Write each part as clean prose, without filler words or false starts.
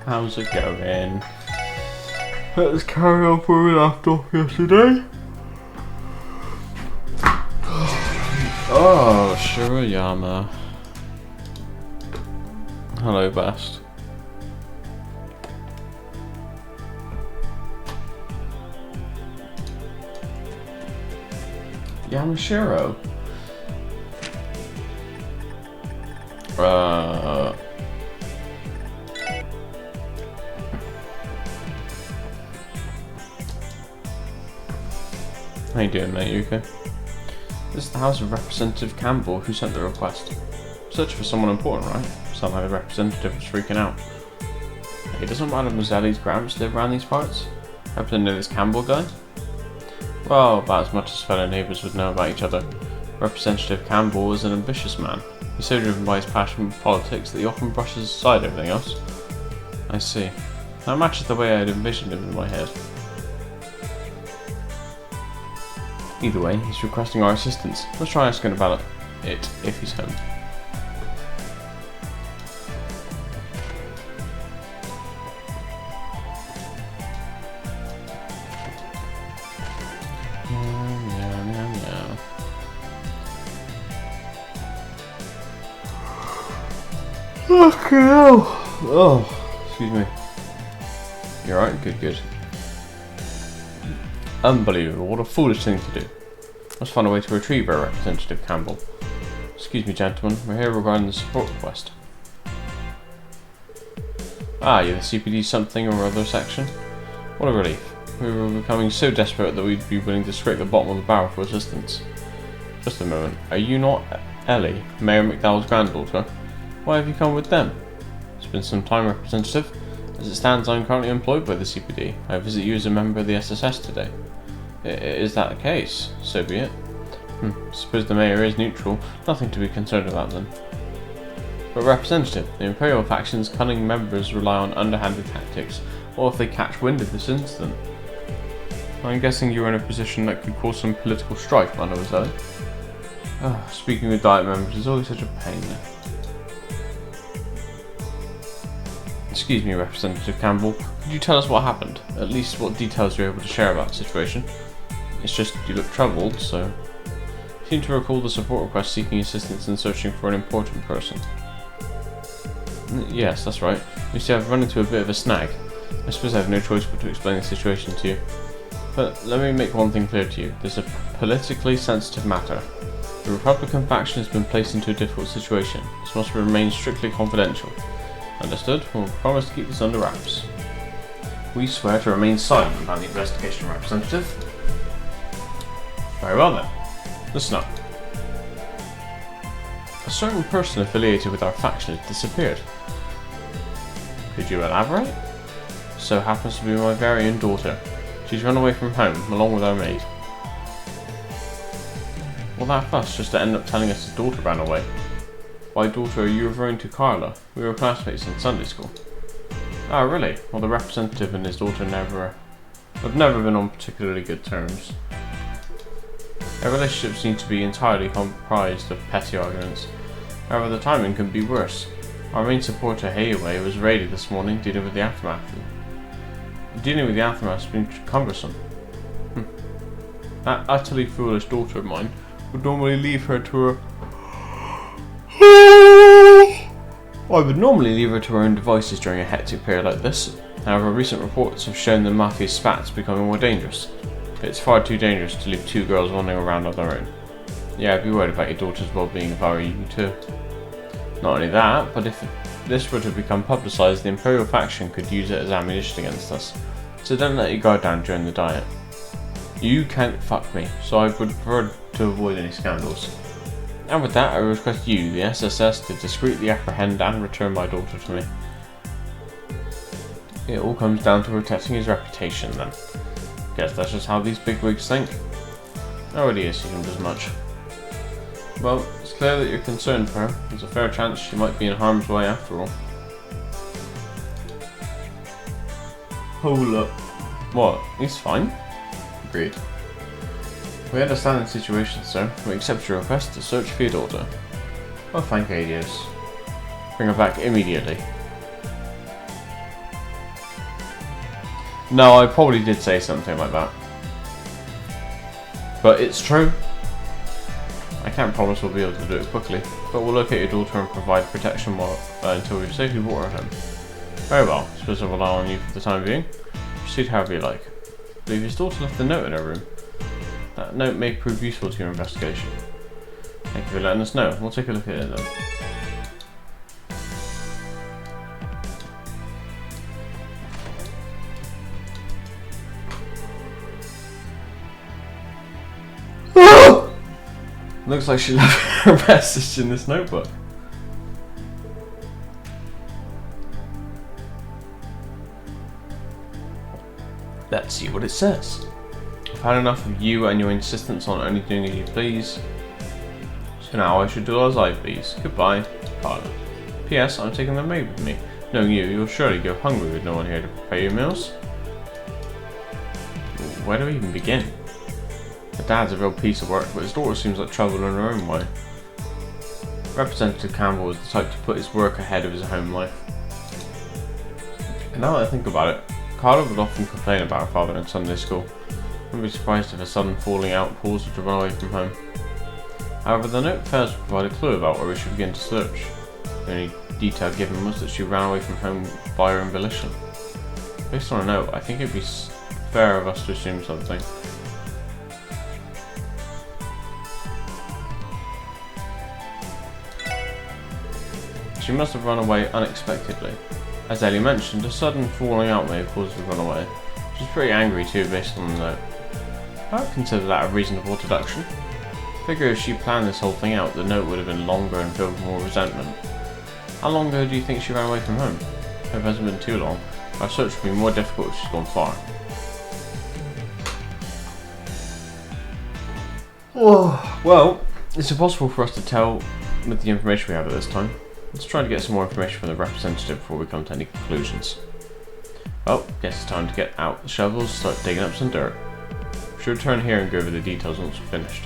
How's it going? Let's carry on where we left off yesterday. Oh, Shirayama. Hello, Best. Yamashiro. How you doing, mate? You okay? This is the house of Representative Campbell who sent the request. Search for someone important, right? Somehow the representative is freaking out. Hey, doesn't Mademoiselle's Gramps live around these parts? Happen to know this Campbell guy? Well, about as much as fellow neighbours would know about each other. Representative Campbell is an ambitious man. He's so driven by his passion for politics that he often brushes aside everything else. I see. That matches the way I'd envisioned him in my head. Either way, he's requesting our assistance. Let's try asking about it if he's home. Okay. Oh, excuse me. You alright? Good. Unbelievable, what a foolish thing to do. Let's find a way to retrieve our Representative Campbell. Excuse me, gentlemen, we're here regarding the support request. Ah, you're the CPD something or other section? What a relief. We were becoming so desperate that we'd be willing to scrape the bottom of the barrel for assistance. Just a moment, are you not Ellie, Mayor McDowell's granddaughter? Why have you come with them? It's been some time, Representative. As it stands, I'm currently employed by the CPD. I visit you as a member of the SSS today. Is that the case? So be it. Suppose the mayor is neutral. Nothing to be concerned about then. But Representative, the Imperial faction's cunning members rely on underhanded tactics. What if they catch wind of this incident? I'm guessing you're in a position that could cause some political strife, Mademoiselle. Speaking with Diet members is always such a pain. Excuse me, Representative Campbell, could you tell us what happened? At least what details you're able to share about the situation? It's just you look troubled, so... You seem to recall the support request seeking assistance in searching for an important person. Yes, that's right. You see, I've run into a bit of a snag. I suppose I have no choice but to explain the situation to you. But let me make one thing clear to you. This is a politically sensitive matter. The Republican faction has been placed into a difficult situation. This must remain strictly confidential. Understood? We'll promise to keep this under wraps. We swear to remain silent about the investigation, Representative. Very well then. Listen up. A certain person affiliated with our faction has disappeared. Could you elaborate? So happens to be my very own daughter. She's run away from home, along with our maid. Well, that fuss just to end up telling us his daughter ran away. By daughter, are you referring to Carla? We were classmates in Sunday school. Ah, really? Well, the representative and his daughter have never been on particularly good terms. Their relationship seemed to be entirely comprised of petty arguments. However, the timing could be worse. Our main supporter, Heiwei, was raided this morning dealing with the aftermath. Dealing with the aftermath has been cumbersome. That utterly foolish daughter of mine would normally leave her to her... I would normally leave her to her own devices during a hectic period like this. However, recent reports have shown the Mafia's spats becoming more dangerous. It's far too dangerous to leave two girls wandering around on their own. Yeah, I'd be worried about your daughter's well-being if I were you too. Not only that, but if this were to become publicised, the Imperial faction could use it as ammunition against us. So don't let your guard down during the diet. You can't fuck me, so I would prefer to avoid any scandals. And with that, I request you, the SSS, to discreetly apprehend and return my daughter to me. It all comes down to protecting his reputation then. Guess that's just how these bigwigs think. I already assumed as much. Well, it's clear that you're concerned for her. There's a fair chance she might be in harm's way after all. Hold up. What? He's fine? Agreed. We understand the situation, sir. We accept your request to search for your daughter. Oh, thank you, Adios. Bring her back immediately. No, I probably did say something like that. But it's true. I can't promise we'll be able to do it quickly, but we'll locate your daughter and provide protection until we've safely brought her home. Very well, I suppose I'll rely on you for the time being. Proceed however you like. I believe his daughter left a note in her room. That note may prove useful to your investigation. Thank you for letting us know. We'll take a look at it then. Looks like she left her message in this notebook. Let's see what it says. I've had enough of you and your insistence on only doing as you please. So now I should do as I please. Goodbye, Carla. P.S. I'm taking the maid with me. Knowing you, you'll surely go hungry with no one here to prepare your meals. Where do we even begin? The dad's a real piece of work, but his daughter seems like trouble in her own way. Representative Campbell is the type to put his work ahead of his home life. And now that I think about it, Carla would often complain about her father in Sunday school. I wouldn't be surprised if a sudden falling out caused her to run away from home. However, the note fails to provide a clue about where we should begin to search. The only detail given was that she ran away from home by her own volition. Based on a note, I think it'd be fair of us to assume something. She must have run away unexpectedly. As Ellie mentioned, a sudden falling out may have caused her to run away. She's pretty angry too based on the note. I would consider that a reasonable deduction. Figure if she planned this whole thing out, the note would have been longer and filled with more resentment. How long ago do you think she ran away from home? If it hasn't been too long, our search will be more difficult if she's gone far. Oh, well, it's impossible for us to tell with the information we have at this time. Let's try to get some more information from the representative before we come to any conclusions. Well, guess it's time to get out the shovels and start digging up some dirt. We should return here and go over the details once we're finished.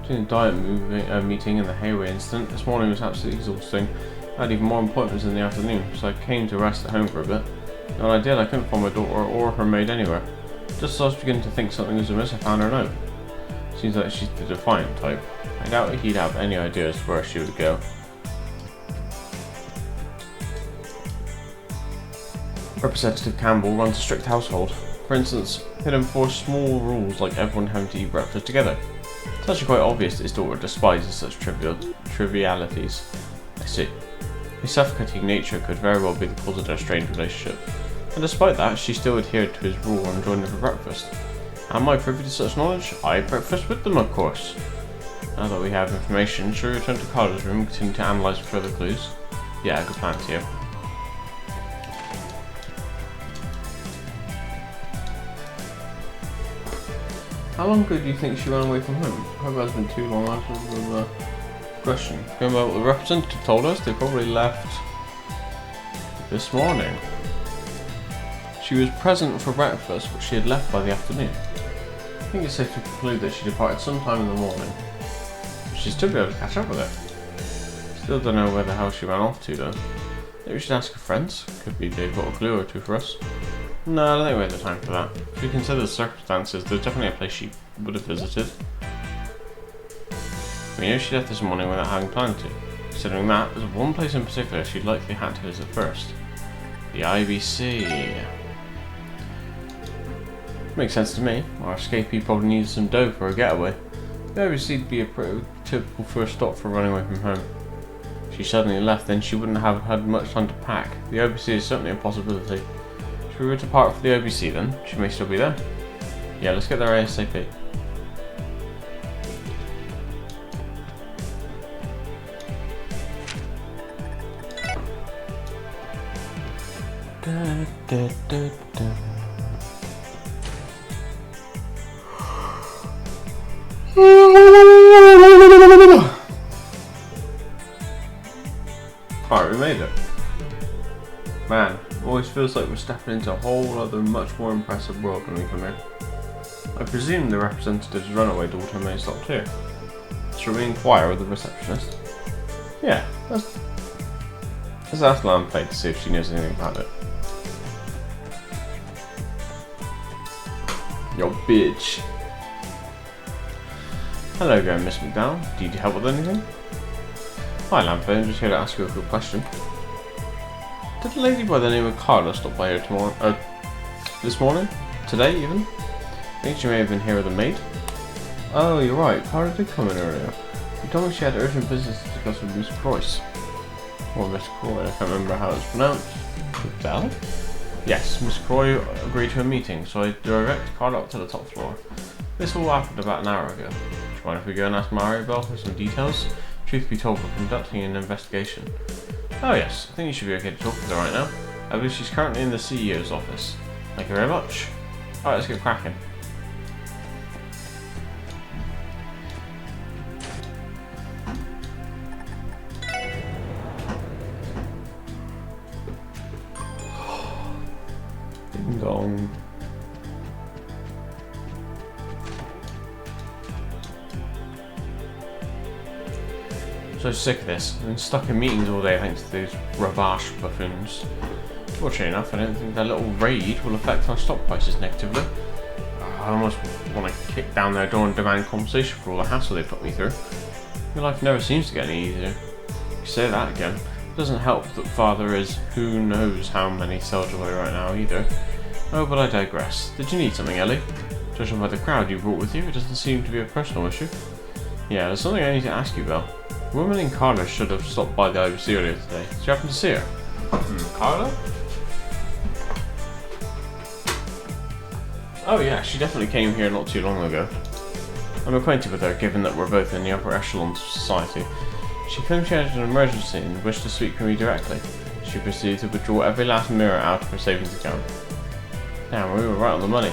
Between the diet meeting and the Hayway incident, this morning was absolutely exhausting. I had even more appointments in the afternoon, so I came to rest at home for a bit. And when I did, I couldn't find my daughter or her maid anywhere. Just as I was beginning to think something was amiss, I found her note. Seems like she's the defiant type. I doubt he'd have any idea as to where she would go. Representative Campbell runs a strict household. For instance, he'd enforce small rules like everyone having to eat breakfast together. It's actually quite obvious that his daughter despises such trivialities. I see. His suffocating nature could very well be the cause of their strained relationship. And despite that, she still adhered to his rule and joined him for breakfast. Am I privy to such knowledge? I breakfast with them, of course. Now that we have information, shall we return to Carla's room and continue to analyse for further clues? Yeah, good plan, Theo. How long ago do you think she ran away from home? I hope it hasn't been too long after the question. Going by what the representative told us, they probably left this morning. She was present for breakfast, but she had left by the afternoon. I think it's safe to conclude that she departed sometime in the morning. She'd still be able to catch up with it. Still don't know where the hell she ran off to though. Maybe we should ask her friends. Could be they've got a clue or two for us. No, I don't think we have the time for that. If we consider the circumstances, there's definitely a place she would have visited. We know she left this morning without having planned to. Considering that, there's one place in particular she'd likely had to visit first. The IBC. Makes sense to me. Our escapee probably needed some dough for a getaway. The IBC would be a pretty typical first stop for running away from home. If she suddenly left, then she wouldn't have had much time to pack. The IBC is certainly a possibility. If we were to depart for the IBC then, she may still be there. Yeah, let's get there ASAP. Alright, we made it. Man, Always feels like we're stepping into a whole other, much more impressive world when we come here. I presume the representative's runaway daughter may stop too. Shall we inquire with the receptionist? Yeah, let's ask Lamplay to see if she knows anything about it. Yo, bitch. Hello again, Miss McDowell. Do you need help with anything? Hi, Lamplay. I'm just here to ask you a quick question. Did a lady by the name of Carla stop by here this morning? Today, even? I think she may have been here with a maid. Oh, you're right. Carla did come in earlier. She told me she had urgent business to discuss with Miss Croyce. Or Miss Croy, I can't remember how it's pronounced. Bell? Yes, Miss Croy agreed to a meeting, so I direct Carla up to the top floor. This all happened about an hour ago. Do you mind if we go and ask Maribel for some details? Truth be told, we're conducting an investigation. Oh yes, I think you should be okay to talk with her right now. I believe she's currently in the CEO's office. Thank you very much. Alright, let's get cracking. Ding dong. So sick of this. I've been stuck in meetings all day thanks to these Ravache buffoons. Fortunately enough, I don't think that little raid will affect our stock prices negatively. I almost want to kick down their door and demand compensation for all the hassle they put me through. My life never seems to get any easier. You say that again. It doesn't help that father is who knows how many cells away right now either. Oh, but I digress. Did you need something, Ellie? Judging by the crowd you brought with you, it doesn't seem to be a personal issue. Yeah, there's something I need to ask you, Belle. The woman in Carla should have stopped by the IBC earlier today. Did you happen to see her? Carla? Oh yeah, she definitely came here not too long ago. I'm acquainted with her, given that we're both in the upper echelons of society. She claimed she had an emergency and wished to speak with me directly. She proceeded to withdraw every last mirror out of her savings account. Damn, we were right on the money.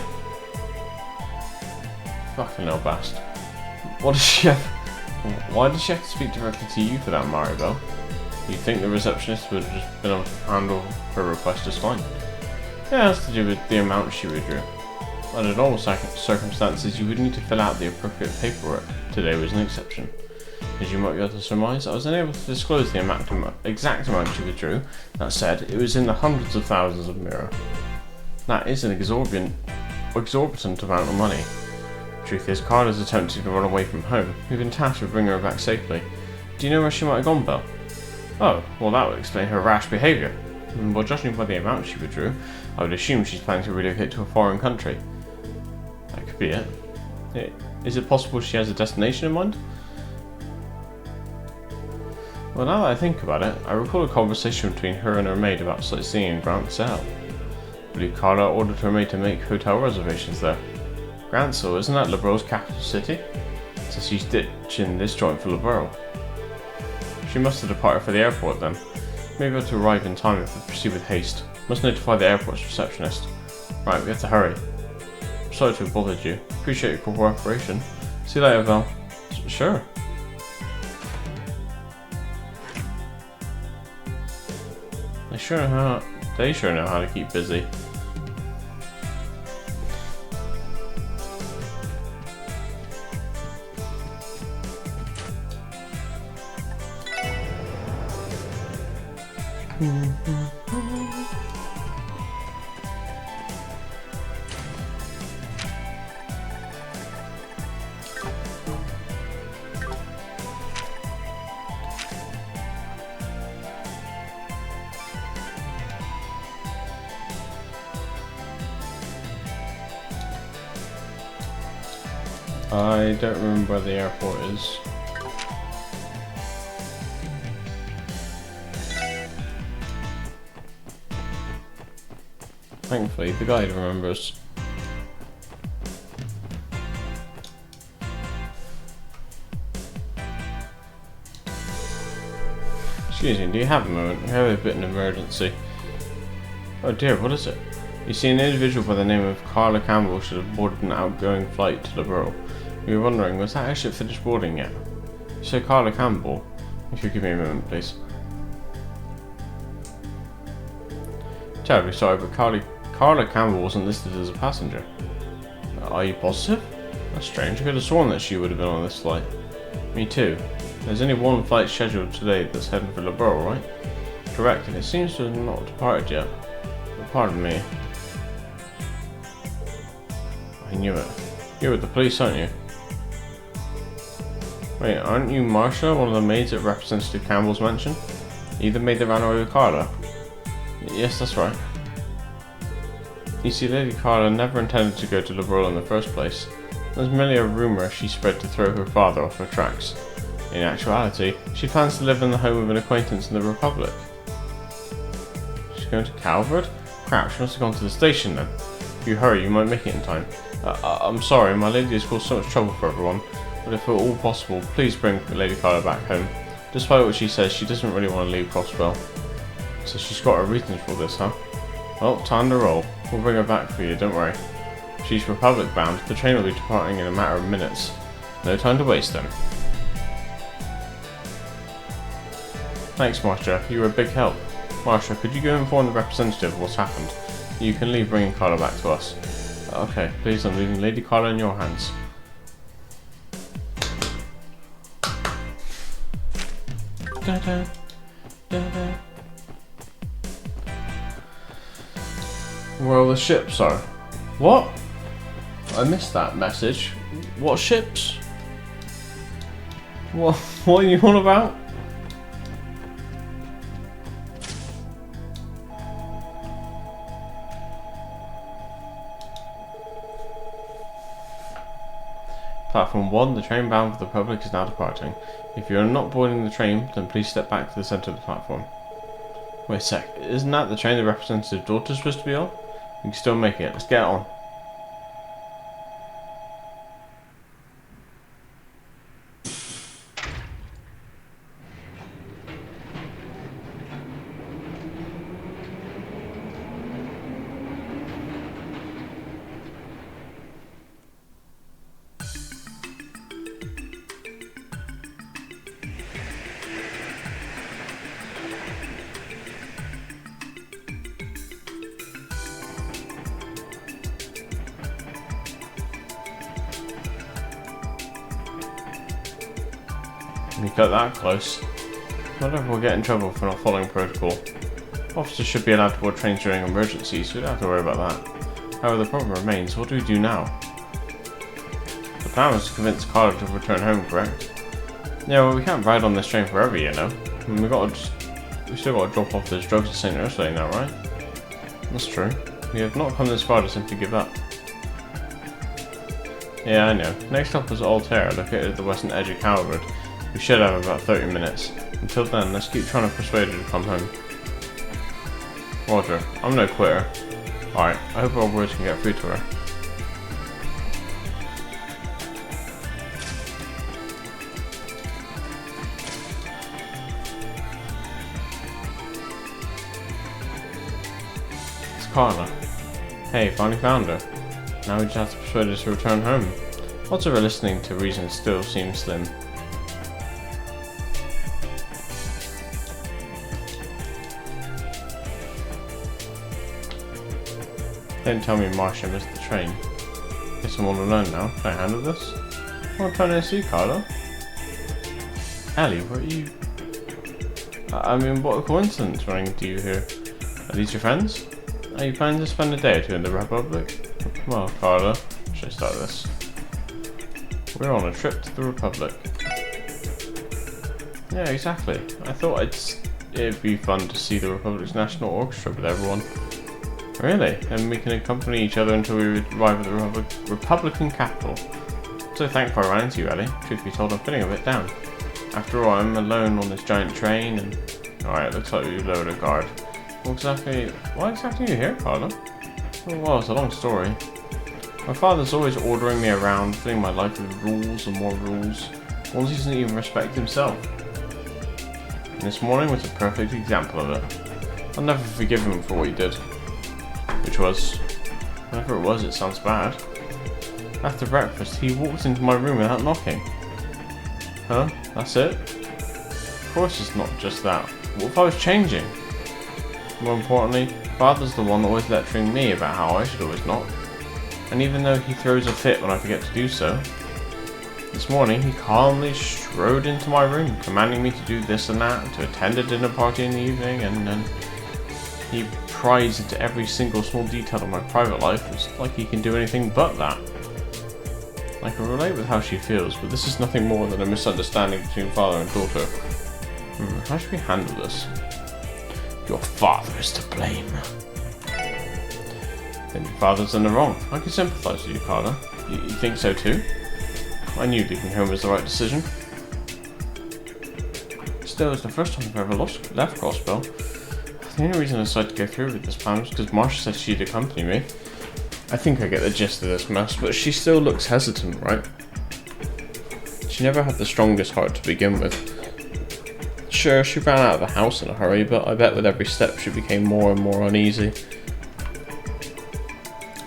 Fucking little bastard. What does she have? Why did she have to speak directly to you for that, Maribel? You'd think the receptionist would have just been able to handle her request just fine. It has to do with the amount she withdrew. Under normal circumstances, you would need to fill out the appropriate paperwork. Today was an exception. As you might be able to surmise, I was unable to disclose the exact amount she withdrew. That said, it was in the hundreds of thousands of mirror. That is an exorbitant amount of money. Truth is, Carla's attempting to run away from home. We've been tasked with bringing her back safely. Do you know where she might have gone, Belle? Oh, well that would explain her rash behaviour. Well, judging by the amount she withdrew, I would assume she's planning to relocate to a foreign country. That could be it. Is it possible she has a destination in mind? Well, now that I think about it, I recall a conversation between her and her maid about sightseeing in Grand Isle. I believe Carla ordered her maid to make hotel reservations there. Grand Isle, isn't that Libero's capital city? So she's ditching this joint for Libero. She must have departed for the airport then. Maybe able to arrive in time if we proceed with haste. Must notify the airport's receptionist. Right, we have to hurry. Sorry to have bothered you. Appreciate your cooperation. See you later, Val. Sure. They sure know how to keep busy. I don't remember where the airport is. Thankfully, the guide remembers. Excuse me, do you have a moment? We have a bit of an emergency. Oh dear, what is it? You see, an individual by the name of Carla Campbell should have boarded an outgoing flight to Liberal. We were wondering, was that airship finished boarding yet? You say Carla Campbell? If you give me a moment, please. terribly sorry, but Carla Campbell wasn't listed as a passenger. Are you positive? That's strange. I could have sworn that she would have been on this flight. Me too. There's only one flight scheduled today that's heading for Loughborough, right? Correct, and it seems to have not departed yet. But pardon me. I knew it. You're with the police, aren't you? Wait, aren't you Marsha, one of the maids at Representative Campbell's mansion? You the maid that ran away with Carla? Yes, that's right. You see, Lady Carla never intended to go to Loughborough in the first place. There's merely a rumour she spread to throw her father off her tracks. In actuality, she plans to live in the home of an acquaintance in the Republic. She's going to Calvert? Crap, she must have gone to the station then. If you hurry, you might make it in time. I'm sorry, my lady has caused so much trouble for everyone, but if at all possible, please bring Lady Carla back home. Despite what she says, she doesn't really want to leave Crossbell. So she's got her reasons for this, huh? Well, time to roll. We'll bring her back for you, don't worry. If she's Republic bound, the train will be departing in a matter of minutes. No time to waste then. Thanks, Marsha. You were a big help. Marsha, could you go inform the representative of what's happened? You can leave bringing Carla back to us. Okay, please, I'm leaving Lady Carla in your hands. Da -da, da -da. Where all the ships are. What? I missed that message. What ships? What are you on about? Platform 1, the train bound for the Republic is now departing. If you are not boarding the train, then please step back to the centre of the platform. Wait a sec, isn't that the train the representative daughter's supposed to be on? We can still make it, let's get on. We got that close. Not if we'll get in trouble for not following protocol. Officers should be allowed to board trains during emergencies, so we don't have to worry about that. However, the problem remains, what do we do now? The plan was to convince Carla to return home, correct? Yeah, well, we can't ride on this train forever, you know. And we still got to drop off those drugs at St. Ursula now, right? That's true. We have not come this far to simply give up. Yeah, I know. Next stop is Altair, located at the western edge of Calvert. We should have about 30 minutes. Until then, let's keep trying to persuade her to come home. Roger, I'm no quitter. Alright, I hope our words can get through to her. It's Carla. Hey, finally found her. Now we just have to persuade her to return home. Odds of her listening to reason still seem slim. Don't tell me Marsha missed the train. Guess I'm all alone now. Can I handle this? I'm trying to see Carla. Ellie, where are you? I mean, what a coincidence running into you here. Are these your friends? Are you planning to spend a day or two in the Republic? Well, Carla, should I start this? We're on a trip to the Republic. Yeah, exactly. I thought it'd be fun to see the Republic's National Orchestra with everyone. Really? And we can accompany each other until we arrive at the Republican capital. I'm so thankful I ran into you, Ellie. Truth be told, I'm feeling a bit down. After all, I'm alone on this giant train and... Alright, looks like we've lowered a guard. Why exactly are you here, Carla? Well, it's a long story. My father's always ordering me around, filling my life with rules and more rules. Ones he doesn't even respect himself. And this morning was a perfect example of it. I'll never forgive him for what he did. Which was, whatever it was, it sounds bad. After breakfast, he walked into my room without knocking. Huh? That's it? Of course it's not just that. What if I was changing? More importantly, Father's the one always lecturing me about how I should always knock. And even though he throws a fit when I forget to do so, this morning he calmly strode into my room, commanding me to do this and that, to attend a dinner party in the evening, and then he pries into every single small detail of my private life. It's like he can do anything but that. I can relate with how she feels, but this is nothing more than a misunderstanding between father and daughter. How should we handle this? Your father is to blame. Then your father's in the wrong. I can sympathise with you, Carla. You think so too? I knew leaving home was the right decision. Still, it's the first time I've ever left Crossbell. The only reason I decided to go through with this plan was because Marsha said she'd accompany me. I think I get the gist of this mess, but she still looks hesitant, right? She never had the strongest heart to begin with. Sure, she ran out of the house in a hurry, but I bet with every step she became more and more uneasy.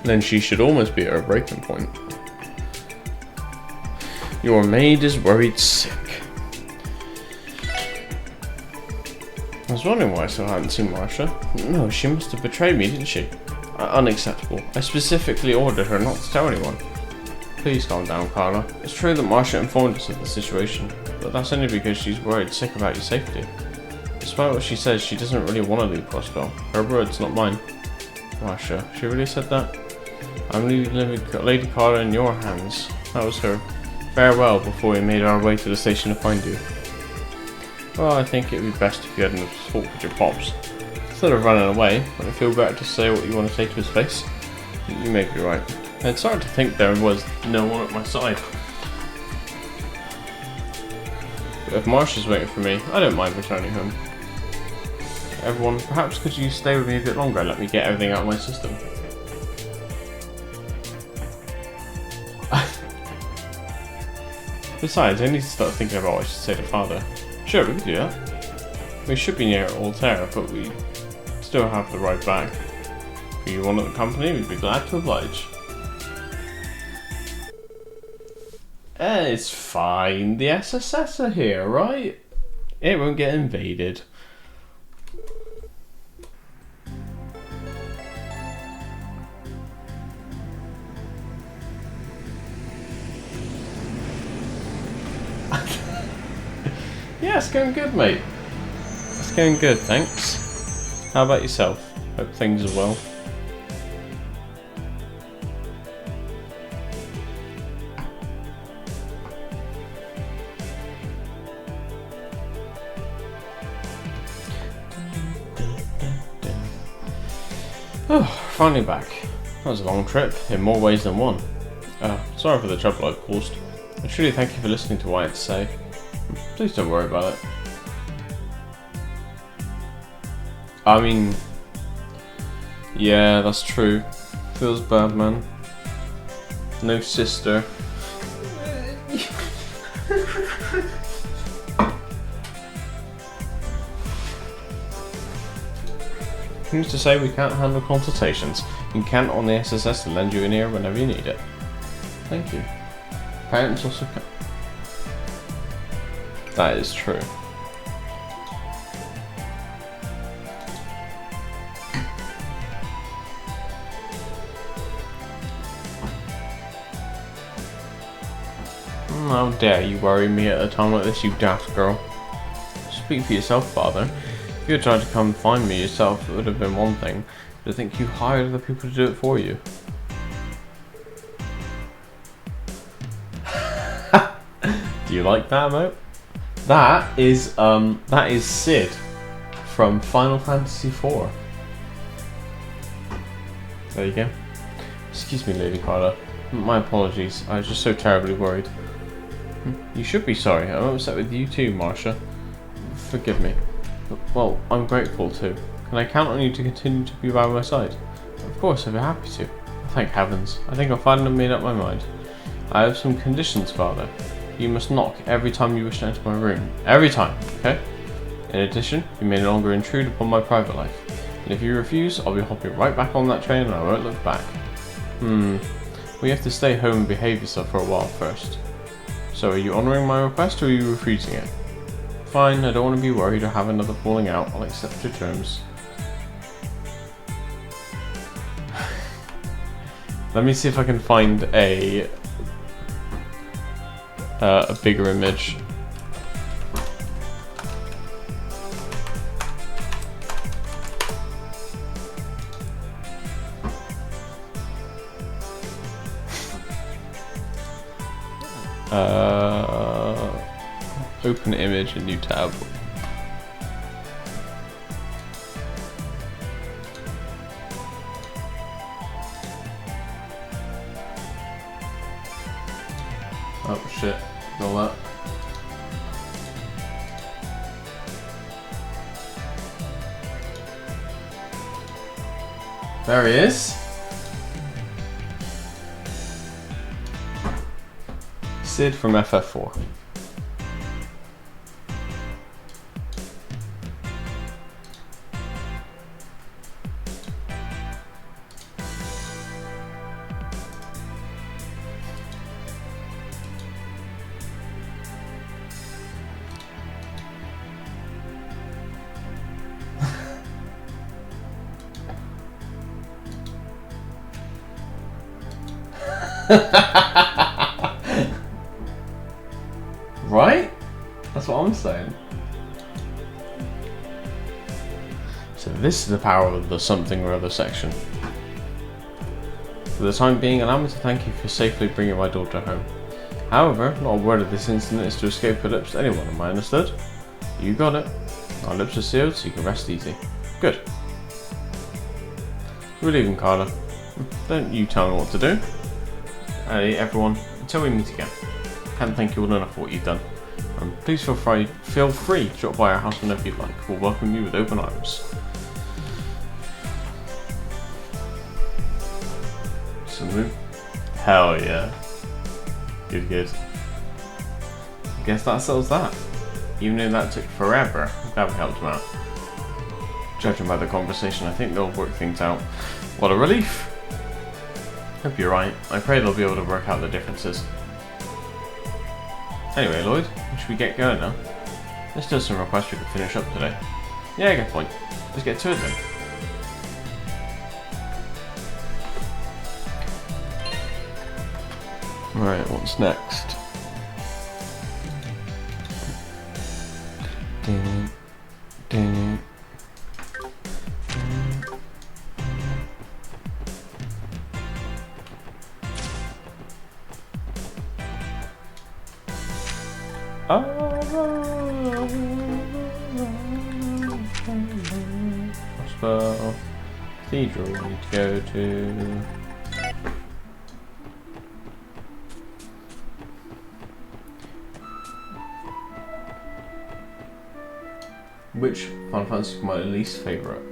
Then she should almost be at her breaking point. Your maid is worried sick. I was wondering why I still hadn't seen Marsha. No, she must have betrayed me, didn't she? Unacceptable. I specifically ordered her not to tell anyone. Please calm down, Carla. It's true that Marsha informed us of the situation, but that's only because she's worried sick about your safety. Despite what she says, she doesn't really want to leave Crossbell. Her words, not mine. Marsha, she really said that? I'm leaving Lady Carla in your hands. That was her farewell before we made our way to the station to find you. Well, I think it would be best if you had enough talk with your pops. Instead of running away, would it feel better to say what you want to say to his face? You may be right. I'd started to think there was no one at my side. But if Marsha's waiting for me, I don't mind returning home. Everyone, perhaps could you stay with me a bit longer and let me get everything out of my system? Besides, I need to start thinking about what I should say to father. Sure, we can do that. We should be near Altair, but we still have the ride back. If you want the company, we'd be glad to oblige. It's fine. The SSS are here, right? It won't get invaded. Yeah, it's going good, mate. It's going good, thanks. How about yourself? Hope things are well. Oh, finally back. That was a long trip, in more ways than one. Sorry for the trouble I've caused. I truly thank you for listening to what I had to say. Please don't worry about it. I mean, yeah, that's true. Feels bad, man. No sister. Who's to say we can't handle consultations? You can count on the SSS to lend you an ear whenever you need it. Thank you. Parents also can. That is true. How dare you worry me at a time like this, you daft girl. Speak for yourself, father. If you had tried to come find me yourself, it would have been one thing. But I think you hired other people to do it for you. Do you like that, mate? That is Sid from Final Fantasy IV. There you go. Excuse me, Lady Carla. My apologies. I was just so terribly worried. You should be sorry. I'm upset with you too, Marsha. Forgive me. Well, I'm grateful too. Can I count on you to continue to be by my side? Of course, I'd be happy to. Thank heavens. I think I've finally made up my mind. I have some conditions, father. You must knock every time you wish to enter my room. Every time, okay? In addition, you may no longer intrude upon my private life. And if you refuse, I'll be hopping right back on that train and I won't look back. Well, you have to stay home and behave yourself for a while first. So are you honouring my request or are you refusing it? Fine, I don't want to be worried or have another falling out. I'll accept your terms. Let me see if I can find a bigger image. Open image, a new tab. Oh shit, all that. There he is. Sid from FF4. Right? That's what I'm saying. So this is the power of the something or other section. For the time being, allow me to thank you for safely bringing my daughter home. However, not a word of this incident is to escape her lips to anyone, am I understood? You got it. Our lips are sealed, so you can rest easy. Good. We're leaving, Carla. Don't you tell me what to do. Hey everyone, until we meet again. Can't thank you all enough for what you've done. Please feel free to drop by our house whenever you'd like. We'll welcome you with open arms. Salute. Hell yeah. Good, good. I guess that settles that. Even though that took forever, I'm glad we helped them out. Judging by the conversation, I think they'll work things out. What a relief! Hope you're right. I pray they'll be able to work out the differences. Anyway, Lloyd, should we get going now? There's still some requests we could finish up today. Yeah, good point. Let's get to it then. Right, what's next? Ding, ding. Hospital, cathedral we need to go to. Which Final Fantasy is my least favourite?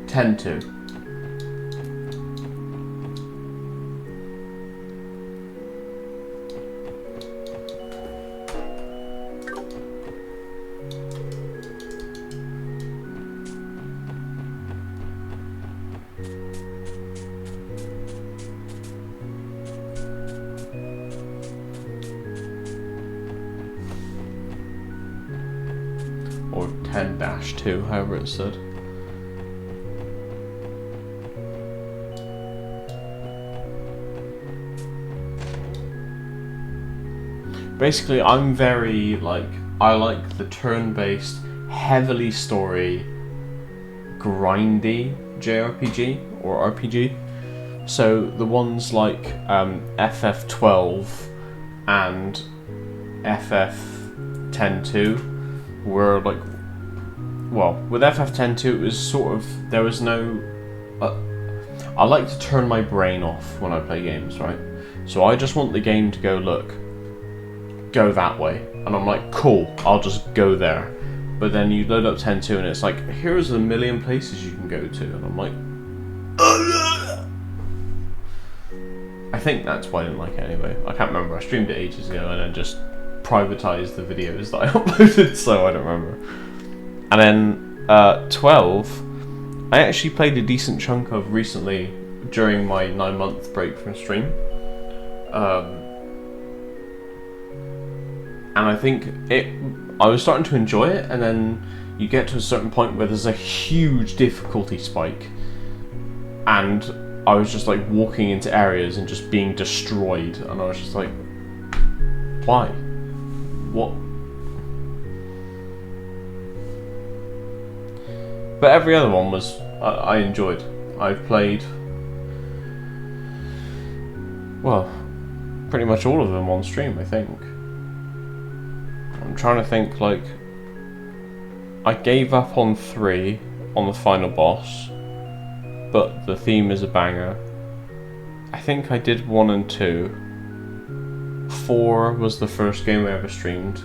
Ten two. Or 10-2, however it's said. Basically, I'm very, I like the turn-based, heavily story, grindy JRPG, or RPG. So, the ones like FF12 and FF10-2 were like, well, with FF10-2 it was sort of, there was no, I like to turn my brain off when I play games, right? So I just want the game to go, look, go that way, and I'm like, cool, I'll just go there. But then you load up 10-2 and it's like, here's a million places you can go to, and I'm like, I think that's why I didn't like it anyway. I can't remember, I streamed it ages ago and then just privatized the videos that I uploaded, so I don't remember. And then 12, I actually played a decent chunk of recently during my 9-month break from stream. And I think I was starting to enjoy it, and then you get to a certain point where there's a huge difficulty spike, and I was just like walking into areas and just being destroyed, and I was just like, why? What? But every other one was I enjoyed. I've played, well, pretty much all of them on stream, I think. I'm trying to think, like, I gave up on 3 on the final boss, but the theme is a banger. I think I did 1 and 2. 4 was the first game I ever streamed,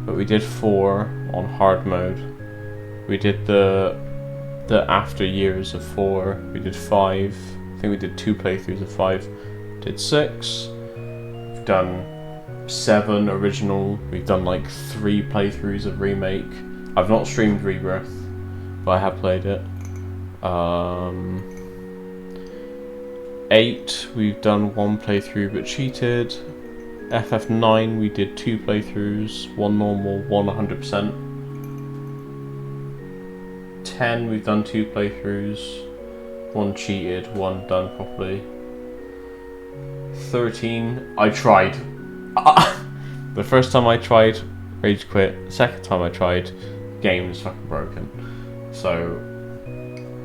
but we did 4 on hard mode. We did the after years of 4. We did 5. I think we did 2 playthroughs of 5. Did 6. We've done 7 original. We've done like 3 playthroughs of remake. I've not streamed Rebirth, but I have played it. 8, we've done 1 playthrough but cheated. FF9, we did 2 playthroughs, 1 normal, 1 100%. 10, we've done 2 playthroughs, 1 cheated, 1 done properly. 13, I tried. The first time I tried, rage quit. The second time I tried, game was fucking broken. So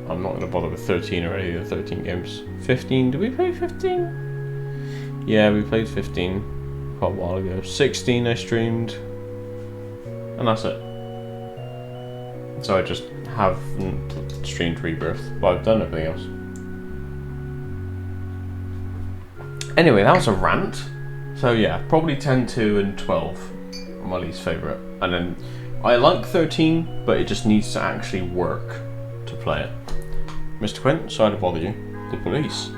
I'm not going to bother with 13 or any of the 13 games. 15, did we play 15? Yeah, we played 15 quite a while ago. 16 I streamed, and that's it. So I just haven't streamed Rebirth, but I've done everything else. Anyway, that was a rant. So yeah, probably 10, 2 and 12 are my least favourite. And then I like 13, but it just needs to actually work to play it. Mr. Quint, sorry to bother you. The police.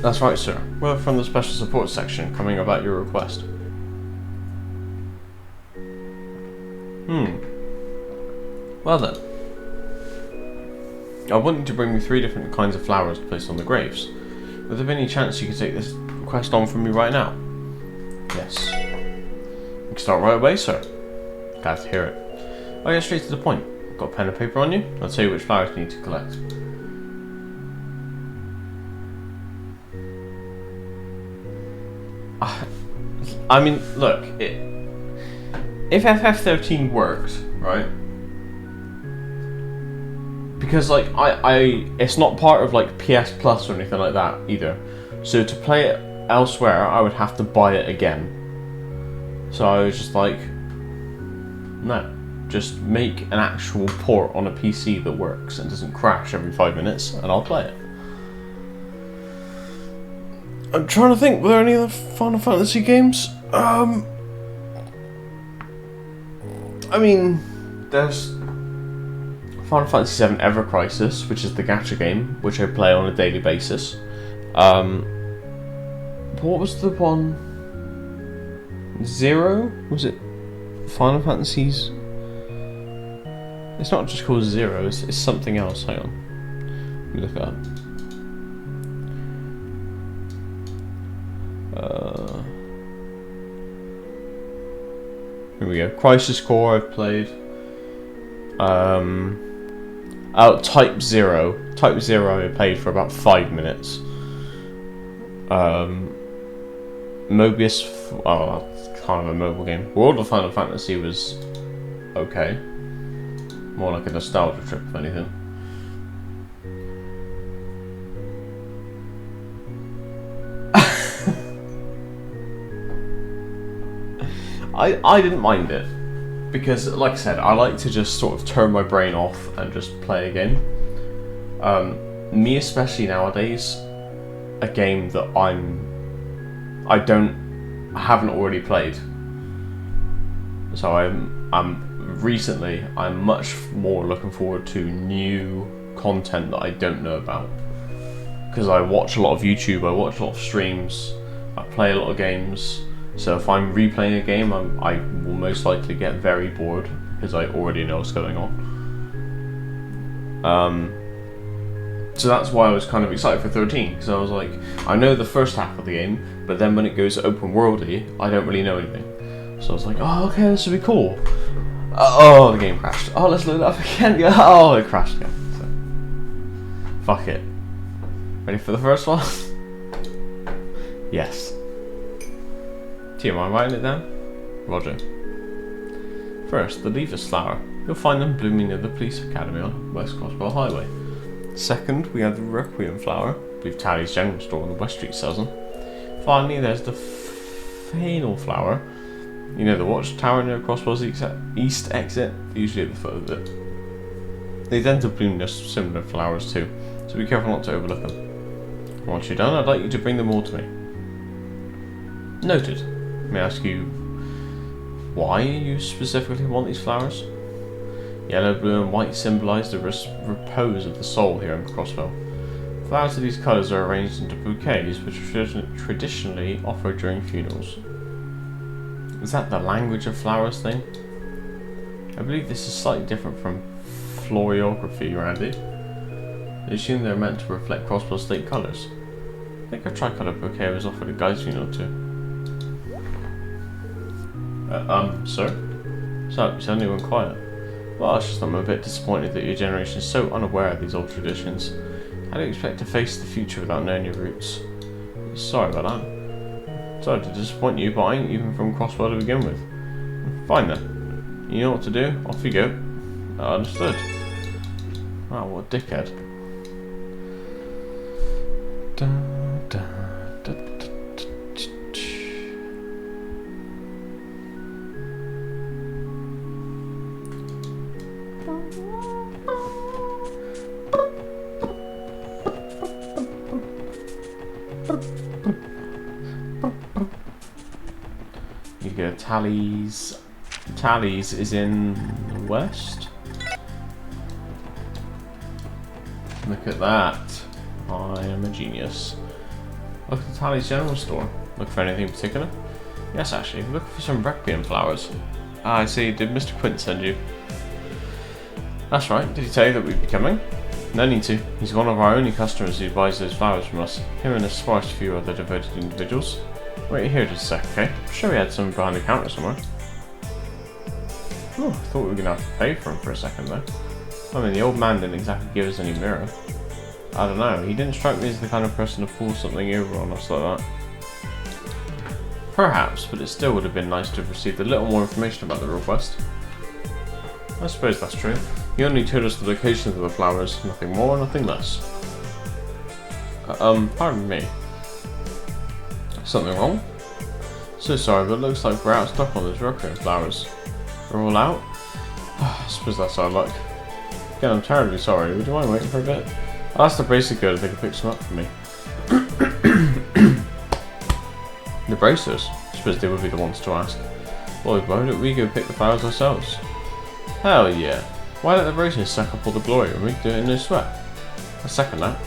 That's right, sir. We're from the special support section, coming about your request. Well then. I want you to bring me 3 different kinds of flowers to place on the graves. Would there be any chance you could take this request on from me right now? Yes. You can start right away, sir. Glad to hear it. I'll get straight to the point. Got a pen and paper on you? I'll tell you which flowers you need to collect. I mean, look, if FF13 worked, right? Because like it's not part of like PS Plus or anything like that either. So to play it elsewhere, I would have to buy it again. So I was just like, no, just make an actual port on a PC that works and doesn't crash every 5 minutes, and I'll play it. I'm trying to think, were there any other Final Fantasy games? I mean, there's Final Fantasy VII Ever Crisis, which is the gacha game, which I play on a daily basis. What was the one? 0? Was it Final Fantasies? It's not just called 0, it's something else. Hang on. Let me look it up. Here we go. Crisis Core I've played. Type 0. Type 0 I played for about 5 minutes. Mobius, that's kind of a mobile game. World of Final Fantasy was okay. More like a nostalgia trip, if anything. I didn't mind it, because like I said, I like to just sort of turn my brain off and just play a game. Me especially nowadays, a game that I haven't already played. So I'm much more looking forward to new content that I don't know about, because I watch a lot of YouTube, I watch a lot of streams, I play a lot of games. So if I'm replaying a game, I will most likely get very bored because I already know what's going on. So that's why I was kind of excited for 13, because I was like, I know the first half of the game, but then when it goes open worldy, I don't really know anything. So I was like, oh, okay, this would be cool. Oh, the game crashed. Oh, let's load it up again. Oh, it crashed again. So, fuck it. Ready for the first one? Yes. Am I writing it down? Roger. First, the leafless flower. You'll find them blooming near the police academy on West Crossbell Highway. Second, we have the requiem flower. I believe Tally's general store on the West Street sells them. Finally, there's the fennel flower. You know the watchtower near Crossbell's east exit, usually at the foot of it. They tend to bloom near similar flowers too, so be careful not to overlook them. Once you're done, I'd like you to bring them all to me. Noted. May I ask you why you specifically want these flowers? Yellow, blue and white symbolise the repose of the soul here in Crossbell. Flowers of these colours are arranged into bouquets which are traditionally offered during funerals. Is that the language of flowers thing? I believe this is slightly different from florography, Randy. I assume they're meant to reflect Crossbell state colours. I think a tricolour bouquet was offered at Guy's funeral too. Sir? So, you suddenly went quiet. Well, it's just I'm a bit disappointed that your generation is so unaware of these old traditions. How do you expect to face the future without knowing your roots? Sorry about that. Sorry to disappoint you, but I ain't even from Crossbell to begin with. Fine then. You know what to do? Off you go. Understood. Wow, what a dickhead. Da, da, da, da, da. You go Tally's. Tally's is in the west. Look at that. I am a genius. Look at Tally's general store. Look for anything in particular? Yes, actually. Look for some requiem flowers. Ah, I see. Did Mr. Quint send you? That's right. Did he tell you that we'd be coming? No need to. He's one of our only customers who buys those flowers from us. Him and a sparse few other devoted individuals. Wait here just a sec, okay? I'm sure we had some behind the counter somewhere. Oh, I thought we were going to have to pay for him for a second though. I mean, the old man didn't exactly give us any mirror. I don't know, he didn't strike me as the kind of person to pull something over on us like that. Perhaps, but it still would have been nice to have received a little more information about the request. I suppose that's true. He only told us the locations of the flowers, nothing more, nothing less. Pardon me. Something wrong? So sorry, but it looks like we're out of stock on those requiem flowers. We're all out? I suppose that's our luck. Again, I'm terribly sorry. Would you mind waiting for a bit? I'll ask the bracelet girl if they can pick some up for me. The bracers? I suppose they would be the ones to ask. Boy, why don't we go pick the flowers ourselves? Hell yeah. Why let the bracers suck up all the glory when we can do it in no sweat? I second that.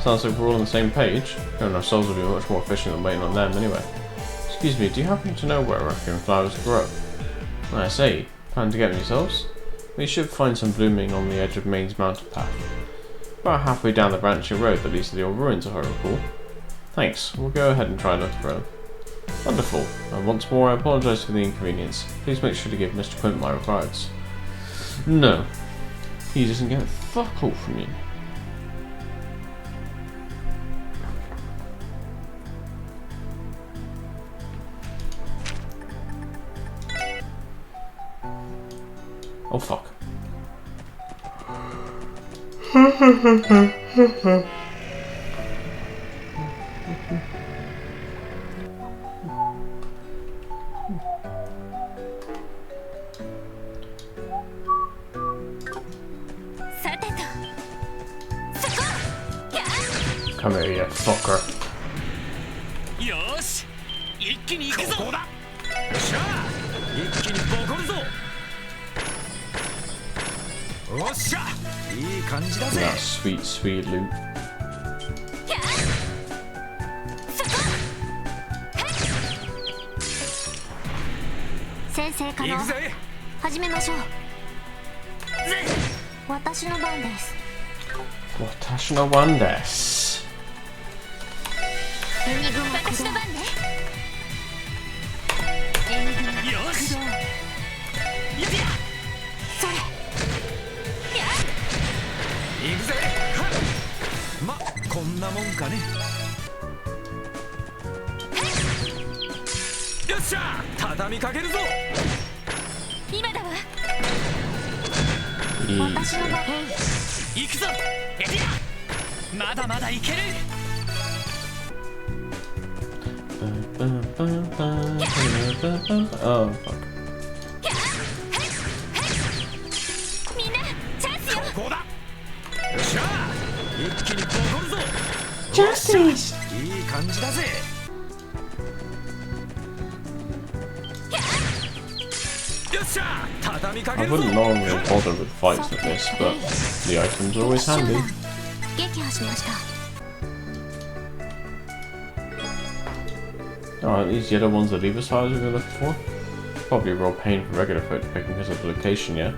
Sounds like we're all on the same page, and ourselves will be much more efficient than waiting on them anyway. Excuse me, do you happen to know where requiem flowers grow? I say, plan to get them yourselves? We should find some blooming on the edge of Maine's mountain path. About halfway down the branching road that leads to the old ruins, if I recall. Thanks, we'll go ahead and try and look for them. Wonderful, and once more I apologise for the inconvenience. Please make sure to give Mr. Quint my regards. No, he doesn't get fuck all from you. Oh fuck. Come here, you fucker. Yosh! 一気に行くぞ。ここだ。よっしゃ。一気にボコるぞ。よっしゃ。いい感じだぜ。 That sweet, sweet loot. 先生可能行くぜ。始めましょう。ぜ私の番です。私の番です。エニグマ私の番ね。エニグマ駆動。よし。やってや。それ。行くぜ。ま、こんなもんかね。よっしゃ、畳みかけるぞ。今だわ。いい私の番。行くぞ。やってや。まだまだいける。Oh, fuck. みんなチャンスよ。ここだ。よっしゃ、一気にボコるぞ。Justice! いい感じだぜ。よっしゃ、畳みかけ I るぞ。 wouldn't normally bother with fights like this, but the items are always handy. 撃破しました。 Alright, these yellow ones are lever size we're looking for. Probably a real pain for regular folk to pick because of the location, yeah?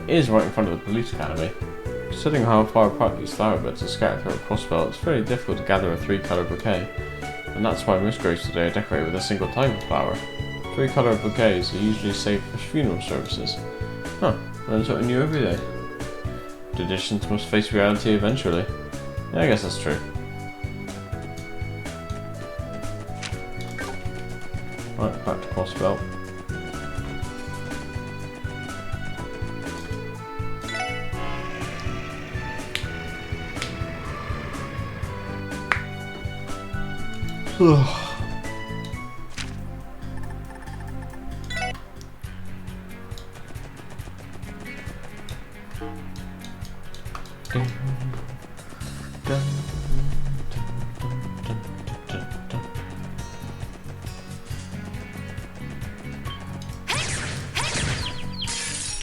It is right in front of the police academy. Considering how far apart these flower beds are scattered throughout Crossbell, it's very difficult to gather a 3-colour bouquet. And that's why most graves today are decorated with a single type of flower. 3-colour bouquets are usually saved for funeral services. Huh, learn something new every day. Traditions must face reality eventually. Yeah, I guess that's true. Right, back to Crossbell.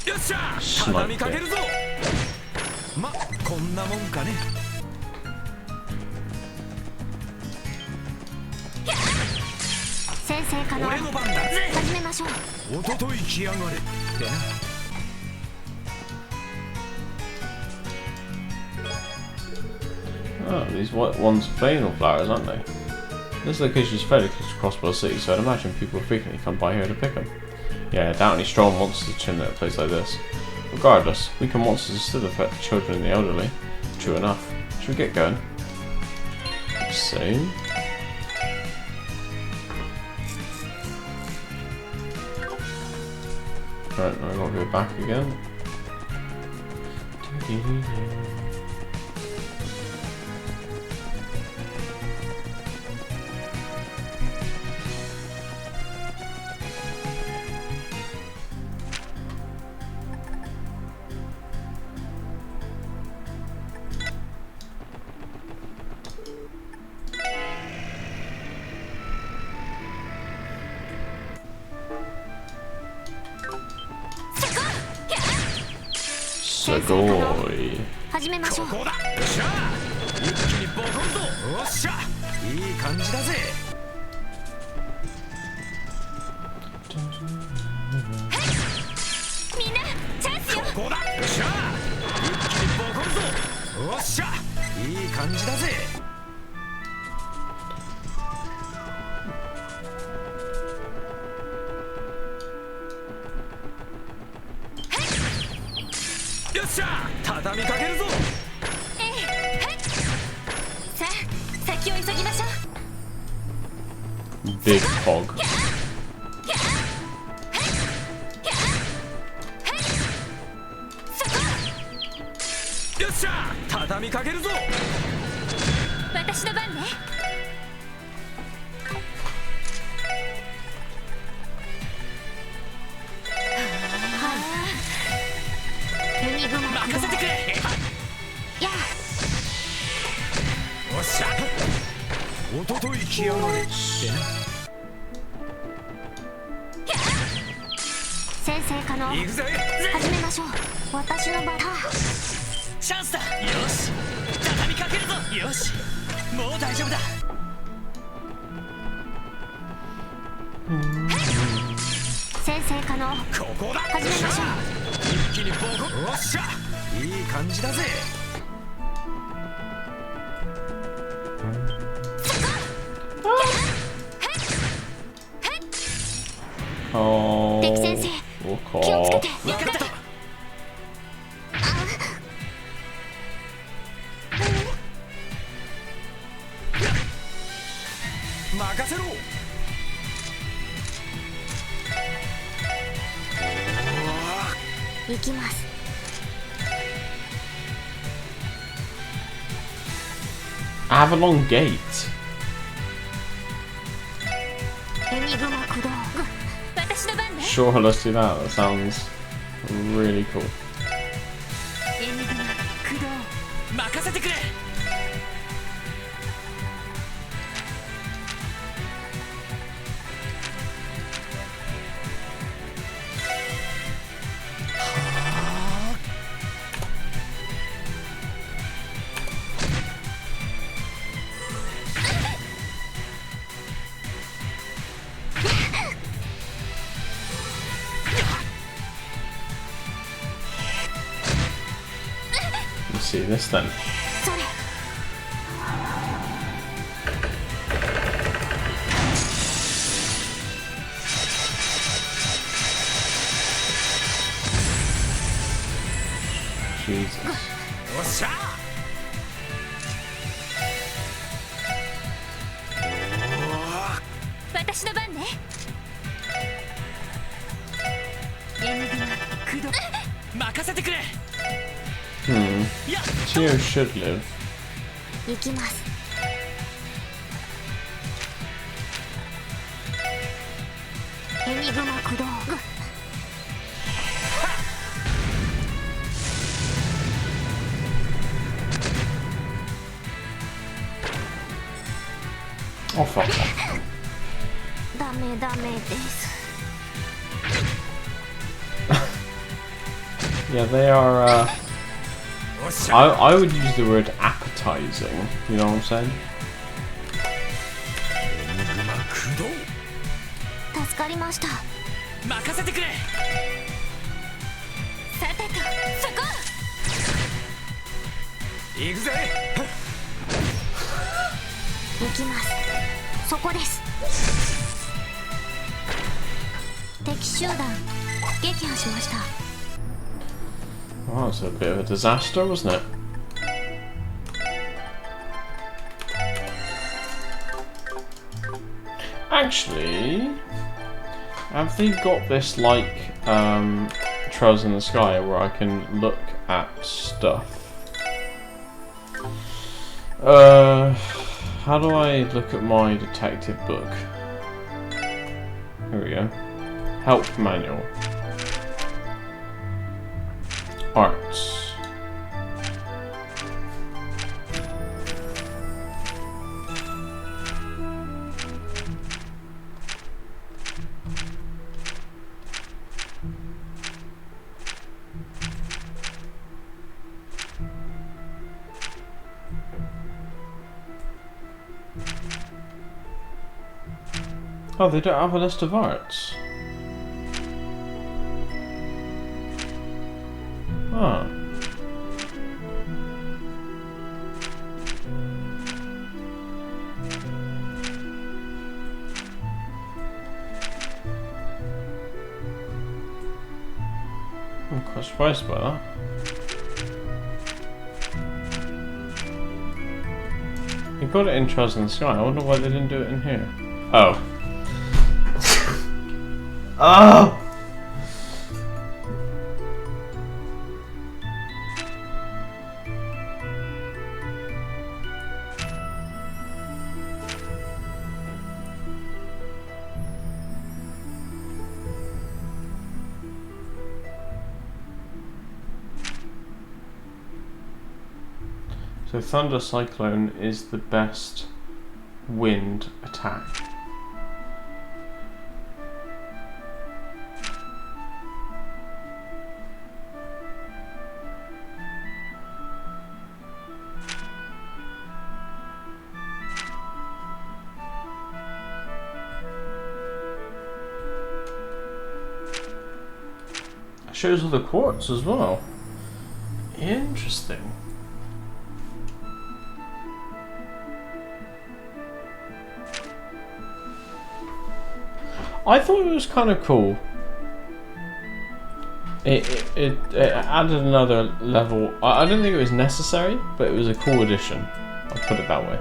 よっしゃ、畳みかけるぞ。ま、こんなもんかね。先生可能俺の番だぜ。始めましょう。おととい来やがれってな。Oh, these white ones are banal flowers, aren't they? This location is fairly close to Crossbell City, so I'd imagine people frequently come by here to pick them. Yeah, I doubt any strong monsters chilling at a place like this. Regardless, weaker monsters are still a threat to children and the elderly. True enough. Should we get going? Soon? Right, now I've got to go back again. Sugoi. 始めましょう。ここだ。よっしゃ、一気にボコるぞ。おっしゃ、いい感じだぜ。みんなチャンスよ。ここだ。よっしゃ、一気にボコるぞ。おっしゃ、いい感じだぜ。よっしゃ、畳みかけるぞ。さあ先を急ぎましょう。 Big hog. よっしゃ、畳みかけるぞ。私の番ね。エニグマ駆動。任せてくれ。やおっしゃ、おととい来やがれってな。先生可能行くぜ。始めましょう。私の番。チャンスだ。よし、畳みかけるぞ。よし、もう大丈夫だ。先先生可能ここだ。始めましょう。一気にボコ。おっしゃ、いい感じだぜ。Oh, 敵先生 walk 気をつけ off. て。分かった。任せろ。行きます。 Avalon Gate. エニグマ駆動。私の番ね。 Sure, let's do that. That sounds really cool. エニグマ駆動。任せてくれ。Let's see this then. それ。 Jesus. おっしゃ。私の番ね。エニグマ駆動。任せてくれ。 Hmm. いや、 Tio should live. 行きます。エニグマ駆動。 Oh, fuck off. ダメダメです。 Yeah, they are, おっしゃ。 I would use the word appetizing. You know what I'm saying? エニグマ駆動。助かりました。任せてくれ。さてと、そこ。行くぜ。行きます。そこです。敵集団撃破しました。 Wow, it's a bit of a disaster, wasn't it? Actually, have they got this like Trails in the Sky where I can look at stuff? How do I look at my detective book? Here we go. Help manual. Arts. Oh, they don't have a list of arts. Huh. I'm quite surprised by that. They got it in Trails in the Sky. I wonder why they didn't do it in here. Oh. Oh! So Thunder Cyclone is the best wind attack. shows all the quartz as well. Interesting. I thought it was kind of cool. It added another level. I don't think it was necessary, but it was a cool addition. I'll put it that way.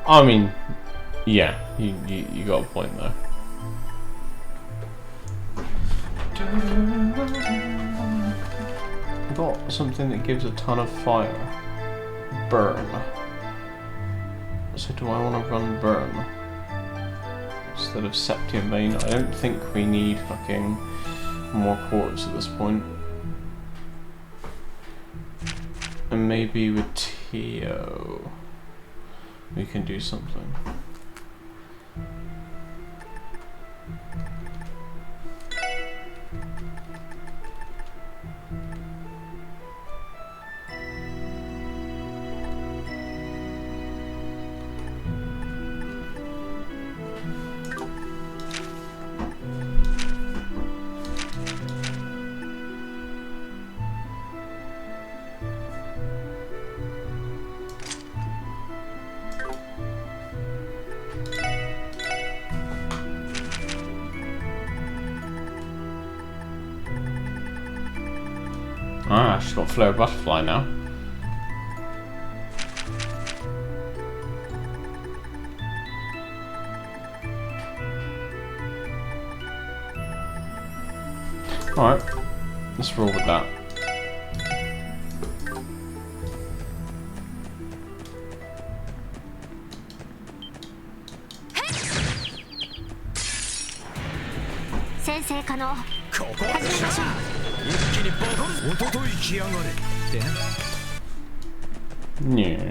I mean, yeah, you got a point though. Got something that gives a ton of fire. Burn. So do I want to run burn instead of Septium Vein? I don't think we need fucking more quartz at this point. And maybe with Tio we can do something. Ah, she's got Flare Butterfly now. Alright, let's roll with that. Sensei Kano. ここでしょ一気にボコンおとといきやがれってね Yeah.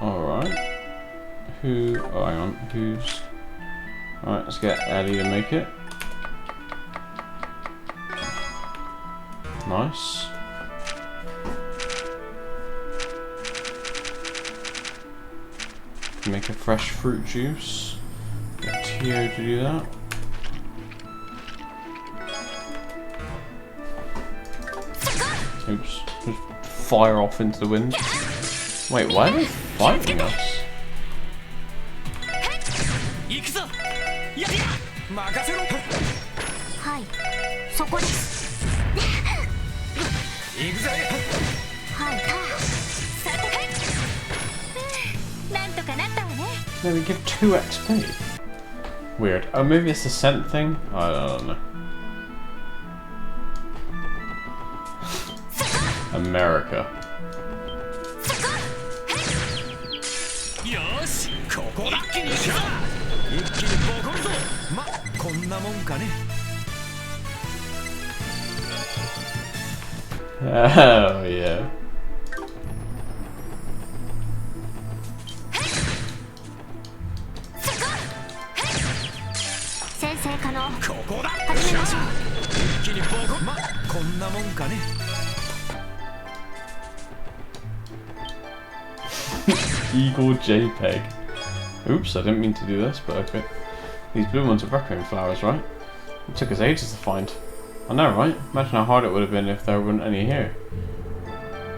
Alright. Who? Oh, hang on. Who's. Alright, let's get Ellie to make it. Nice. Make a fresh fruit juice. Get Tio to do that. Oops. Just fire off into the wind. Wait, why are they fighting us? 行くぞやりや任せろはい、そこです。行くぜはい、さてなんとかなったわね。 No, they give 2 XP. Weird. Oh, maybe it's the scent thing? I don't know. America. よしここだ一気に行くぞ一気にボコるぞまこんなもんかね Oh, yeah. 先生可能。ここだ始めましょう。一気にボコまこんなもんかね Eagle JPEG. Oops, I didn't mean to do this, but okay. These blue ones are Requiem flowers, right? It took us ages to find. I know, right? Imagine how hard it would have been if there weren't any here.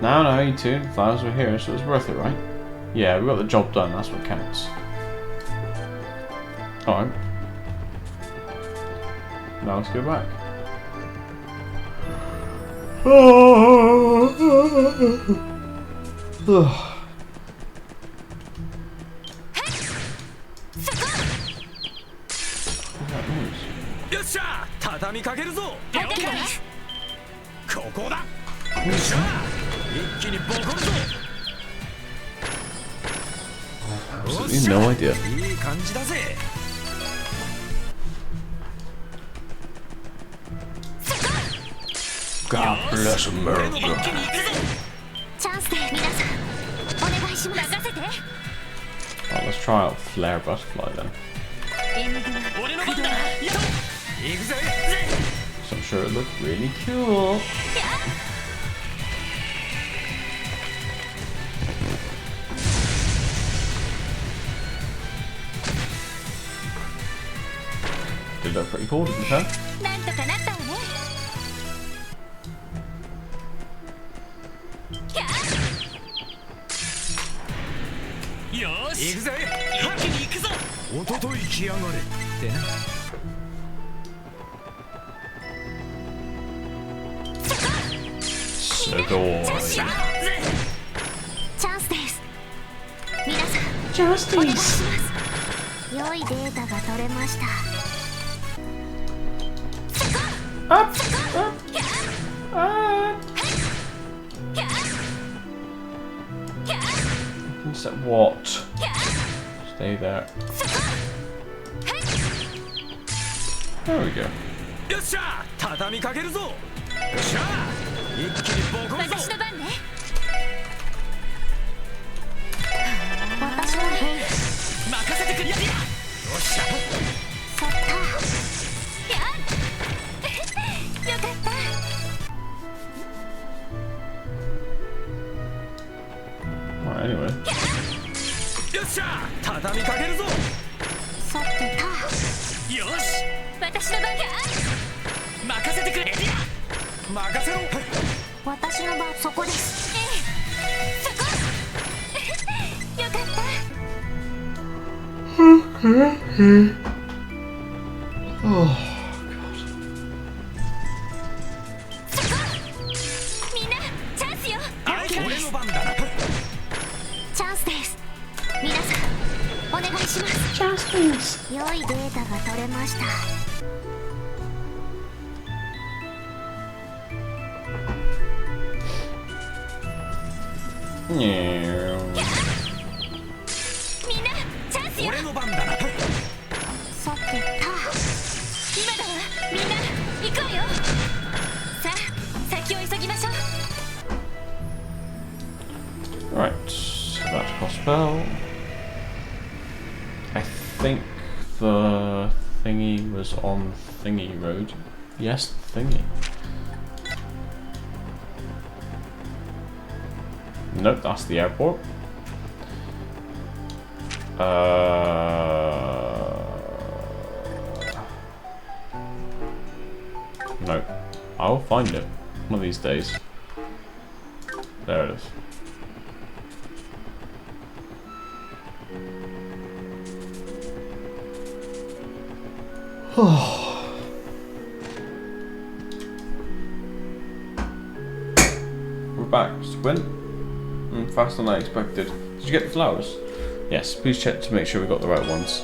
No, you two. The flowers were here, so it was worth it, right? Yeah, we got the job done, that's what counts. Alright. Now let's go back.よっしゃ畳みかけるぞ入ってきてね。ここだよっしゃ一気にボコるぞ Absolutely no idea. いい感じだぜ God bless 俺の America. 一気に行くぞします。任せて。 Well, let's try out Flare Butterfly then. 援軍俺の番だ。行くぜ。 So I'm sure it looked really cool. Did look pretty cool, didn't it? なんとかなったわね。よーし。行くぜ。一気に行くぞ。おととい来やがれ。ってな。 Adore. チャンスです。皆さん、お願いします。良いデータが取れました。 Up! Up! What? Stay there. There we go. よっしゃ。畳みかけるぞ。よっしゃ。一気にボコるぞ。私の番ね。私の変。任せてくれ。よっしゃ。そった。よかった。 Right, anyway. よっしゃ。畳みかけるぞ。さてた。よし。私の番。任せてくれ。任せろ。私の番そこです。そこ。よかった。 Oh, みんなチャンスよ。俺の番だな。チャンスです。皆さんお願いします。チャンスです。良いデータが取れました。 God. Yeah. みんなチャンスよ。俺の番だな。さてた。今だわ。みんな行こうよ。さあ先を急ぎましょう。 Right, so that's Prospel. I think the thingy was on Thingy Road. Yes, Thingy. Nope, that's the airport. Nope. I'll find it one of these days. There it is. We're back. Squint. Faster than I expected. Did you get the flowers? Yes, please check to make sure we got the right ones.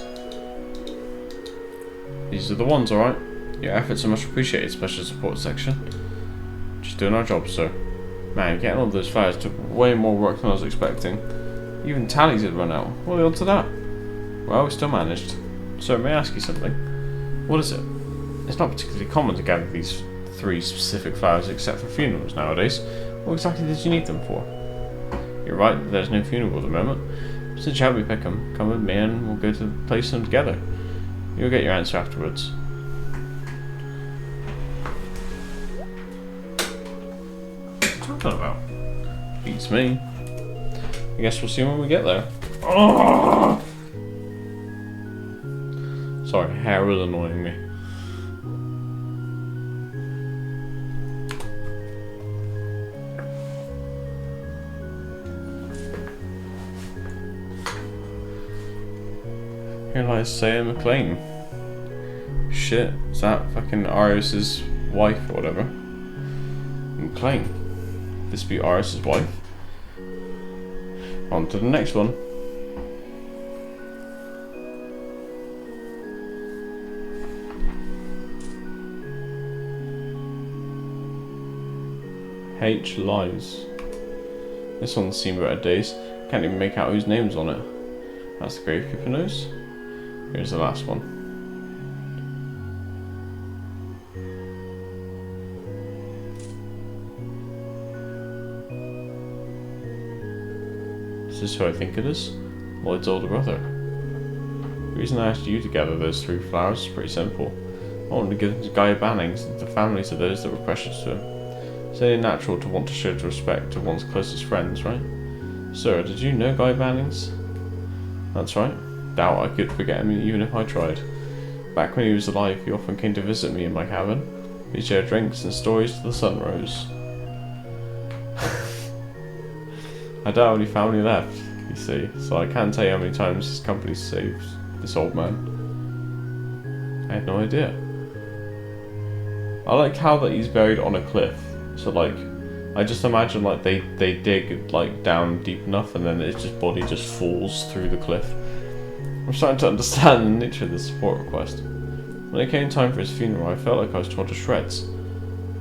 These are the ones, alright? Your efforts are much appreciated, Special Support Section. Just doing our job, sir. Man, getting all those flowers took way more work than I was expecting. Even tallies had run out. What are the odds of that? Well, we still managed. Sir, may I ask you something? What is it? It's not particularly common to gather these 3 specific flowers except for funerals nowadays. What exactly did you need them for? You're right, there's no funeral at the moment. Since you helped me pick them, come with me and we'll go to place them together. You'll get your answer afterwards. What are you talking about? Beats me. I guess we'll see when we get there. Oh! Sorry, hair was annoying me. Here lies Sam McLean. Shit, is that fucking Arius's wife or whatever? McLean. This be Arius's wife? On to the next one. H lies. This one's seen better days. Can't even make out whose name's on it. That's the gravekeeper nose. Here's the last one. Is this who I think it is? Lloyd's older brother. The reason I asked you to gather those 3 flowers is pretty simple. I wanted to give them to Guy Bannings and the families of those that were precious to him. It's only natural to want to show respect to one's closest friends, right? Sir, did you know Guy Bannings? That's right. Doubt I could forget him even if I tried. Back when he was alive, he often came to visit me in my cabin. We shared drinks and stories till the sun rose. I doubt any family left, you see, so I can't tell you how many times his company saved this old man. I had no idea. I like how that he's buried on a cliff. So like, I just imagine like they dig like down deep enough and then his body just falls through the cliff. I'm starting to understand the nature of the support request. When it came time for his funeral, I felt like I was torn to shreds.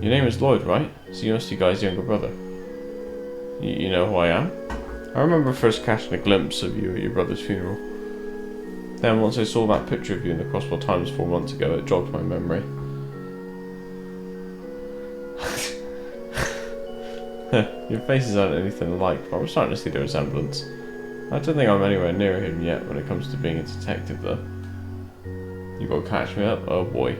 Your name is Lloyd, right? So you must be Guy's younger brother. You know who I am? I remember first catching a glimpse of you at your brother's funeral. Then once I saw that picture of you in the Crosswell Times 4 months ago, it jogged my memory. Your faces aren't anything alike, but I'm starting to see the resemblance. I don't think I'm anywhere near him yet when it comes to being a detective, though. You gotta catch me up? Oh boy.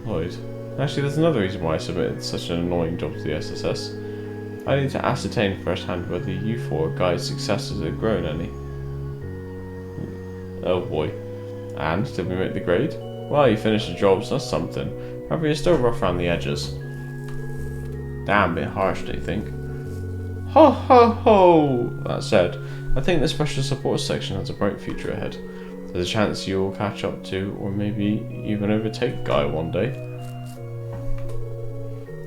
Lloyd. Actually, there's another reason why I submitted such an annoying job to the SSS. I need to ascertain firsthand whether you 4 Guy's successors have grown any. Oh boy. And, did we make the grade? Well, you finished the jobs, that's something. However, you're still rough around the edges. Damn, a bit harsh, do you think? Ho ho ho! That said, I think the special support section has a bright future ahead. There's a chance you'll catch up to, or maybe even overtake Guy one day.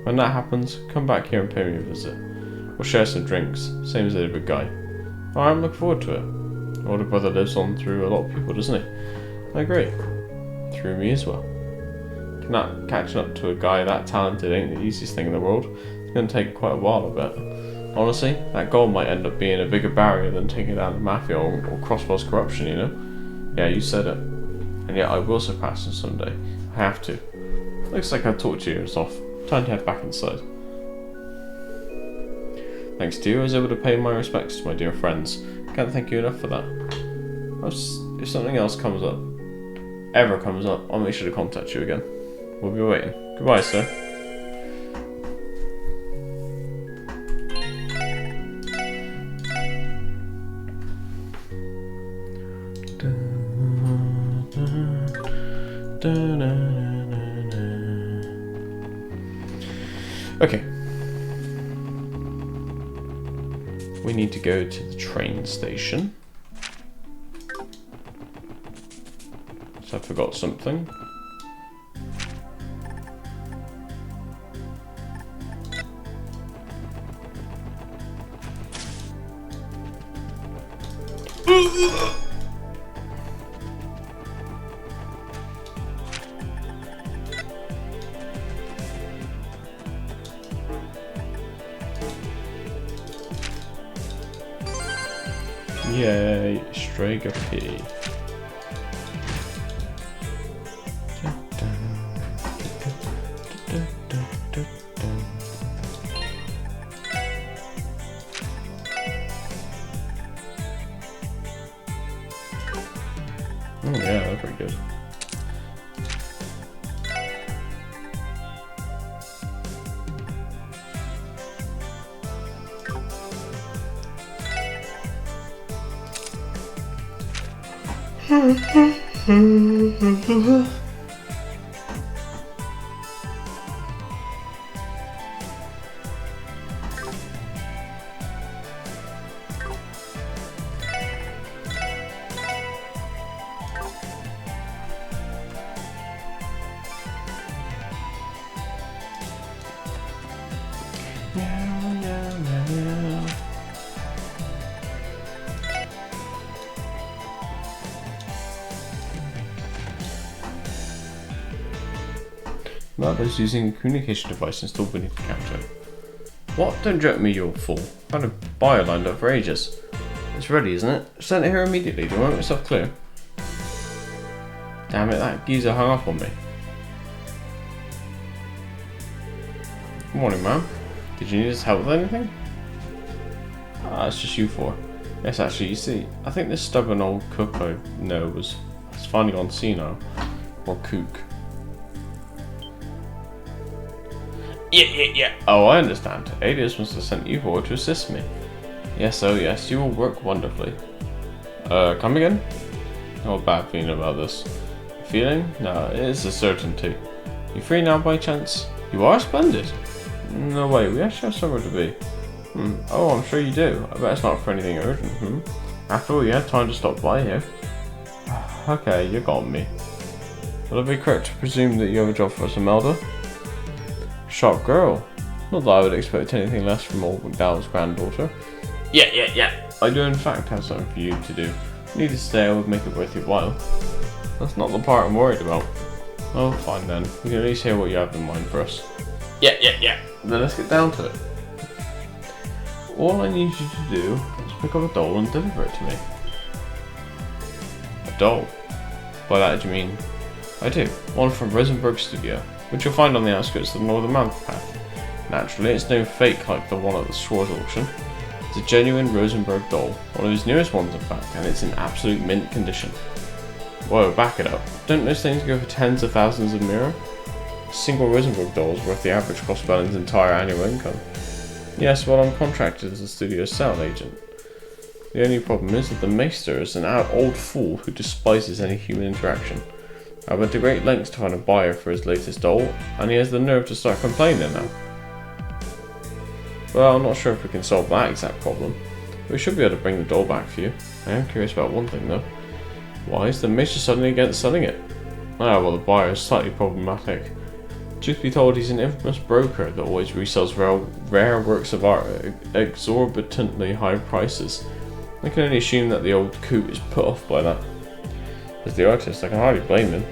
When that happens, come back here and pay me a visit. We'll share some drinks, same as I did with Guy. I'm looking forward to it. Your older brother lives on through a lot of people, doesn't he? I agree. Through me as well. Not catching up to a guy that talented ain't the easiest thing in the world. It's going to take quite a while, I bet. Honestly, that goal might end up being a bigger barrier than taking down the Mafia or Crosswell's corruption, you know? Yeah, you said it. And yet I will surpass him someday. I have to. Looks like I've talked your ears off. Time to head back inside. Thanks to you, I was able to pay my respects to my dear friends. Can't thank you enough for that. If something else ever comes up, I'll make sure to contact you again. We'll be waiting. Goodbye, sir. Okay. We need to go to the train station. So I forgot something. Yay, Strega P. Oh yeah, that's pretty good. Others using a communication device installed beneath the counter. What? Don't joke me, you're a fool. I've had a buyer lined up for ages. It's ready, isn't it? Send it here immediately. Do I make myself clear? Damn it, that geezer hung up on me. Good morning, ma'am. Did you need us help with anything? Ah, it's just you 4. Yes, actually, you see, I think this stubborn old cook I know has finally gone senile. Or kook. Yeah. Oh, I understand. Alias must have sent you forward to assist me. Yes, oh yes, you will work wonderfully. Come again? No bad feeling about this. Feeling? No, it is a certainty. You free now by chance? You are splendid. No, wait, we actually have somewhere to be. Oh, I'm sure you do. I bet it's not for anything urgent, After all, you had time to stop by here. Okay, you got me. Would it be correct to presume that you have a job for us, Imelda? Sharp girl. Not that I would expect anything less from old McDowell's granddaughter. Yeah. I do in fact have something for you to do. Needless to say, I would make it worth your while. That's not the part I'm worried about. Oh, fine then. We can at least hear what you have in mind for us. Yeah. Then let's get down to it. All I need you to do is pick up a doll and deliver it to me. A doll? By that do you mean... I do. One from Rosenberg Studio, which you'll find on the outskirts of the Northern Mountain Path. Naturally, it's no fake like the one at the Schwarz auction. It's a genuine Rosenberg doll, one of his newest ones in fact, and it's in absolute mint condition. Whoa, back it up. Don't those things go for tens of thousands of Mira? A single Rosenberg doll is worth the average cost of Ellen's entire annual income. Yes, well, I'm contracted as the studio's sales agent. The only problem is that the Maester is an old fool who despises any human interaction. I went to great lengths to find a buyer for his latest doll, and he has the nerve to start complaining now. Well, I'm not sure if we can solve that exact problem. We should be able to bring the doll back for you. I am curious about one thing though. Why is the Maester suddenly against selling it? Well, the buyer is slightly problematic. Truth be told, he's an infamous broker that always resells rare works of art at exorbitantly high prices. I can only assume that the old coot is put off by that. As the artist, I can hardly blame him.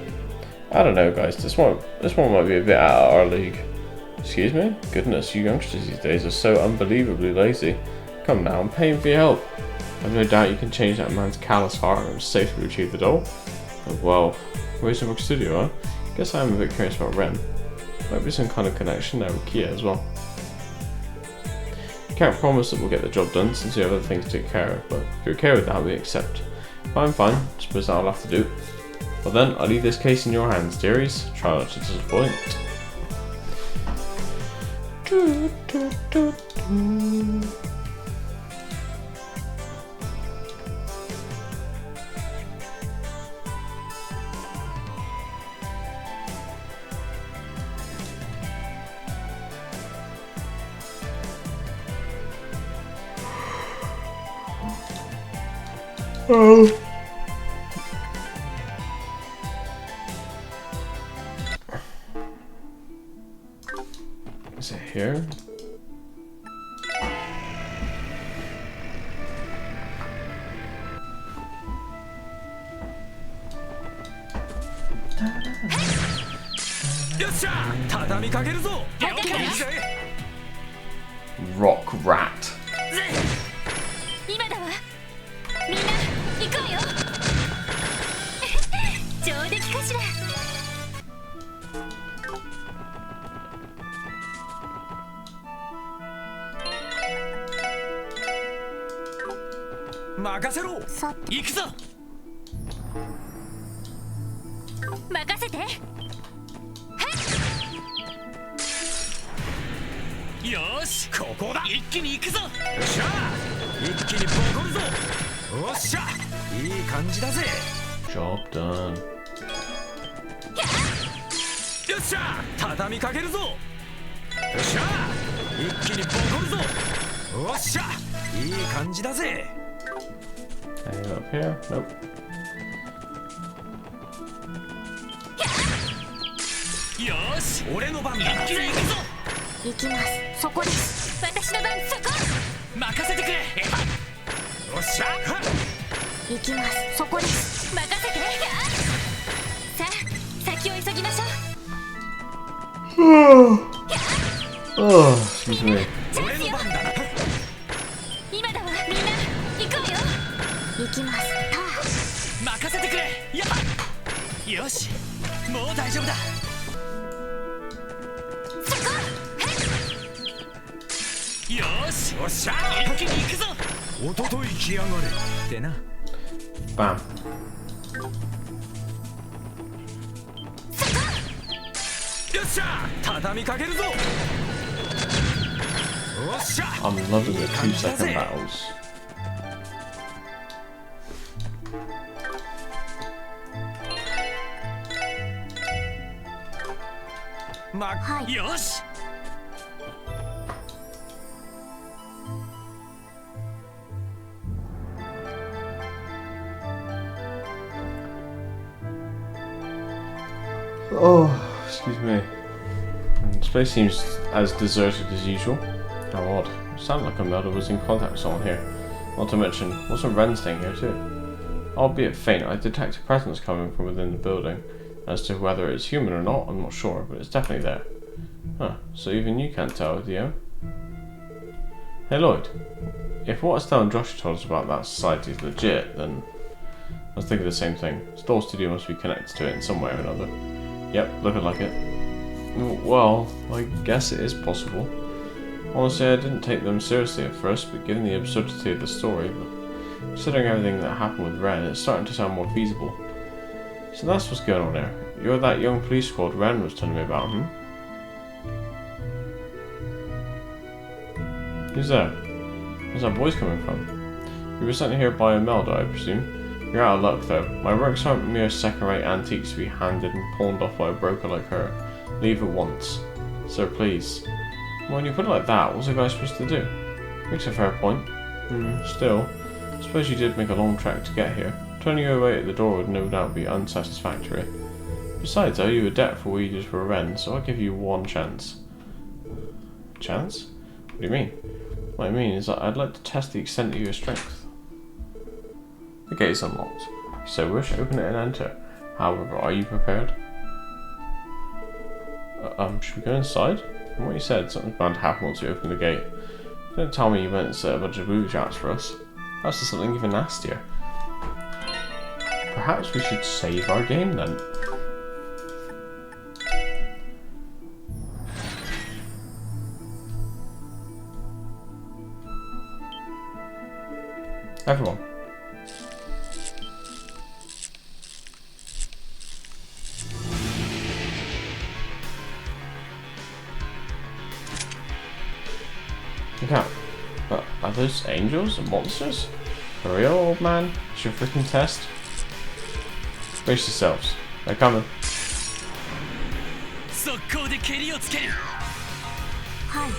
I don't know, guys, this one might be a bit out of our league. Excuse me? Goodness, you youngsters these days are so unbelievably lazy. Come now, I'm paying for your help. I've no doubt you can change that man's callous heart and safely retrieve the doll. Oh, well, Rosenberg Studio, huh? Guess I am a bit curious about Ren. Might be some kind of connection there with Kia as well. Can't promise that we'll get the job done since we have other things to take care of, but if you're okay with that, we accept. Fine, suppose that'll have to do. Well then, I'll leave this case in your hands, dearies. Try not to disappoint. Is it here? Rock rat. 今だわみんな行こうよ上出来かしら任せろさ行くぞ任せてよーしここだ一気に行くぞよっしゃ一気にボコるぞおっしゃいい感じだぜ Job done. よっしゃ畳みかけるぞよっしゃ一気にボコるぞおっしゃいい感じだぜ Anything up here? Nope. よーし俺の番だ一気に行くぞ行きますそこです私の番そこ任せてくれよっしゃ行きますそこです任せてさあ先を急ぎましょう Oh, excuse me. 俺の番だな今だわみんな行こうよ行きます任せてくれやっよしもう大丈夫だそこよーしおっしゃ一気に行くぞおととい来やがれってな。 Bam. よっしゃ畳みかけるぞ。おっしゃ I'm loving the 感じだ 2-second ぜ。 battles. はいよし。 Oh, excuse me. This place seems as deserted as usual. How odd. It sounded like a murder was in contact with someone here. Not to mention, wasn't Ren staying here too? Albeit faint, I detect a presence coming from within the building. As to whether it's human or not, I'm not sure, but it's definitely there. Huh, so even you can't tell, do you? Hey Lloyd, if what Estelle and Josh told us about that society is legit, then I was thinking the same thing. Store Studio must be connected to it in some way or another. Yep, looking like it. Well, I guess it is possible. Honestly, I didn't take them seriously at first, but given the absurdity of the story, considering everything that happened with Ren, it's starting to sound more feasible. So that's what's going on there. You're that young police squad Ren was telling me about, Who's there? Where's that voice coming from? You were sent here by Imelda, I presume. You're out of luck though. My works aren't mere second-rate antiques to be handed and pawned off by a broker like her. Leave at once. Sir, please. When you put it like that, what's a guy supposed to do? Makes a fair point. Still, I suppose you did make a long trek to get here. Turning you away at the door would no doubt be unsatisfactory. Besides, I owe you a debt for what you did for Ren, so I'll give you one chance. Chance? What do you mean? What I mean is that I'd like to test the extent of your strength. The gate is unlocked. If you so wish, open it and enter. However, are you prepared? Should we go inside? From what you said, something's bound to happen once you open the gate. Don't tell me you went and set a bunch of booby traps for us. That's just something even nastier. Perhaps we should save our game then. Everyone. Look out. Are those angels and monsters? For real, old man? It's your freaking test? Brace yourselves. They're coming. 速攻で蹴りをつける。はい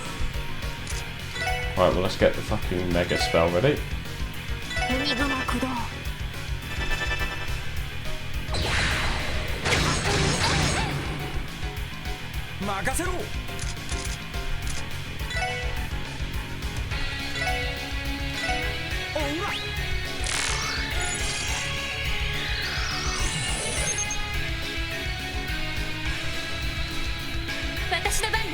Alright, well let's get the fucking mega spell ready. 海雲駆動 任せろ。おうわ。私の番ね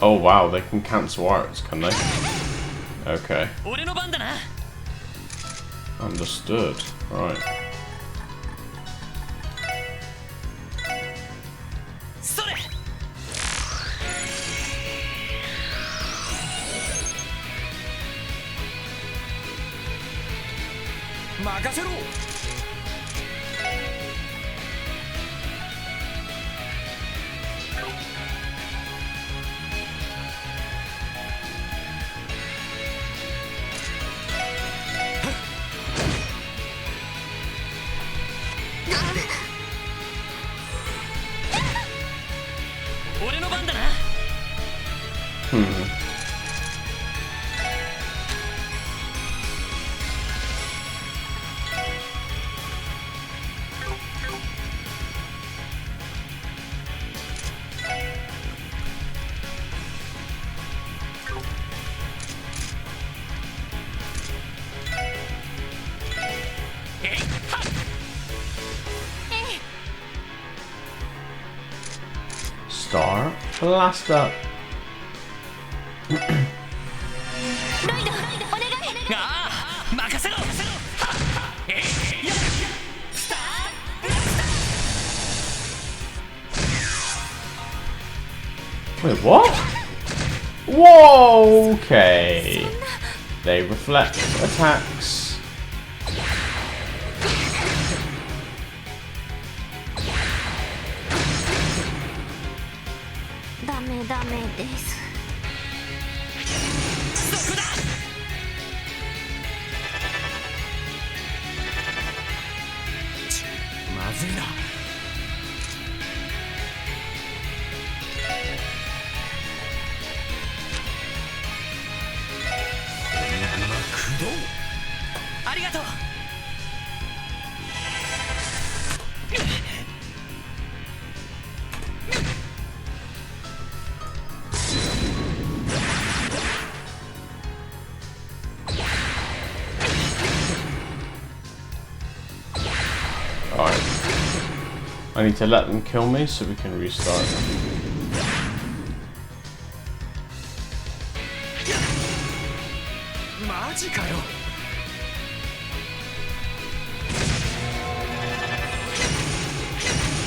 Oh wow, they can cancel arts, can they? Okay. 俺の番だな。 Understood. Right. それ。任せろ。 俺の番だな。 Star Blaster. ロイドお願い。ああ任せろ。Wait, what? Whoa, okay. They reflect attacks. ダメダメです。そこだ。まずいな。駆動。ありがとう。Alright. I need to let them kill me so we can restart. マジかよ。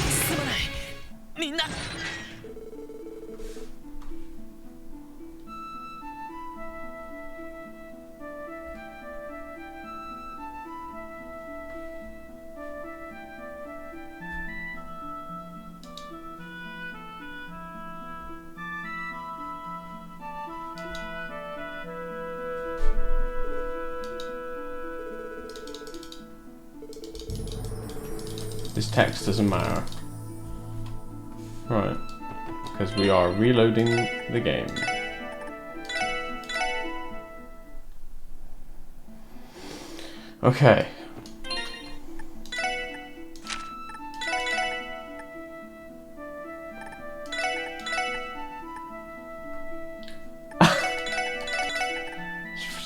すまないみんな。This text doesn't matter. Right. Because we are reloading the game. Okay.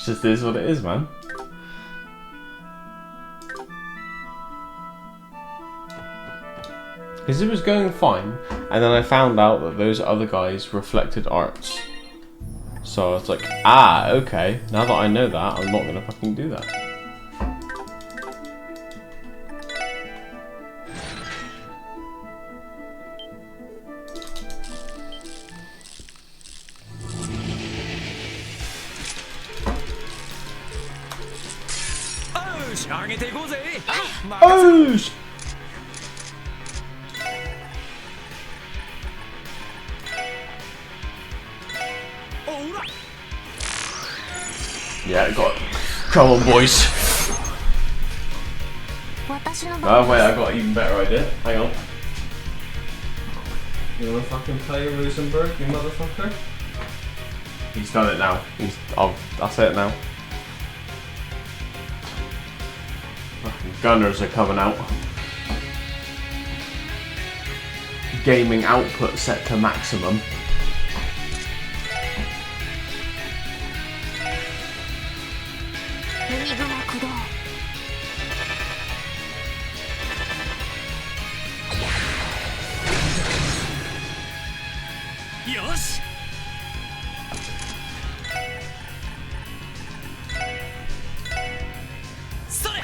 Just is what it is, man. Because it was going fine, and then I found out that those other guys reflected arts. So I was like, ah, okay, now that I know that, I'm not gonna fucking do that.よし、上げていこうぜ。 Oh! Yeah, got it. Come on, boys. 私の Oh, wait, I got an even better idea. Hang on. You wanna fucking play Rosenberg, you motherfucker? He's done it now. I'll say it now. Fucking gunners are coming out. Gaming output set to maximum. Yosh. それ。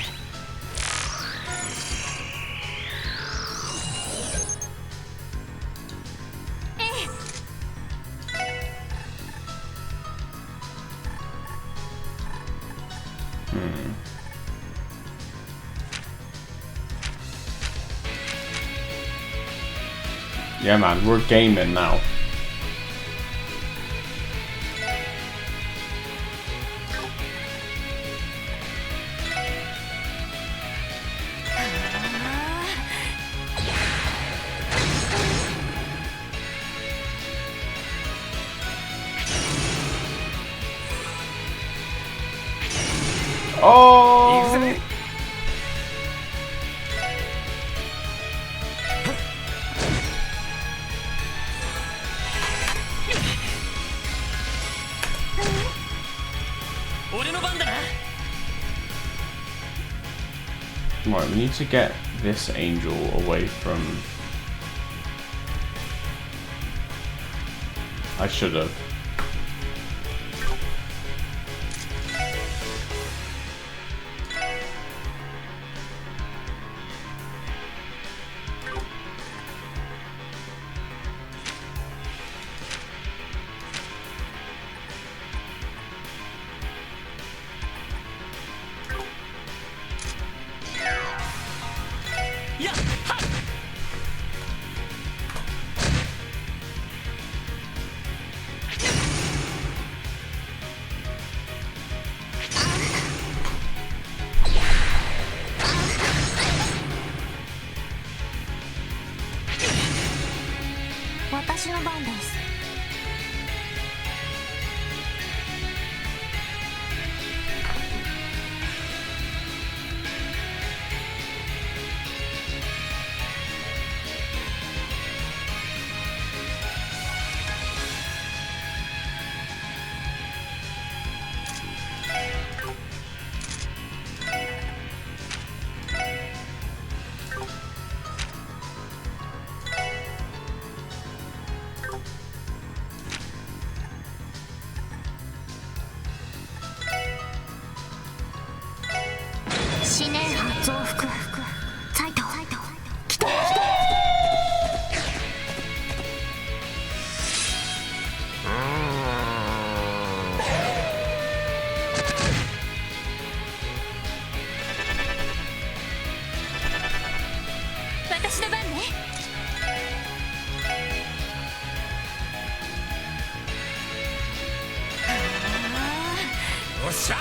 Yeah, man, we're gaming now. Oh! 行くぜ。俺の番だな。 Right, we need to get this angel away from... I should have. 私の番です。思念波増幅。サイト来た。私の番ね。よっしゃ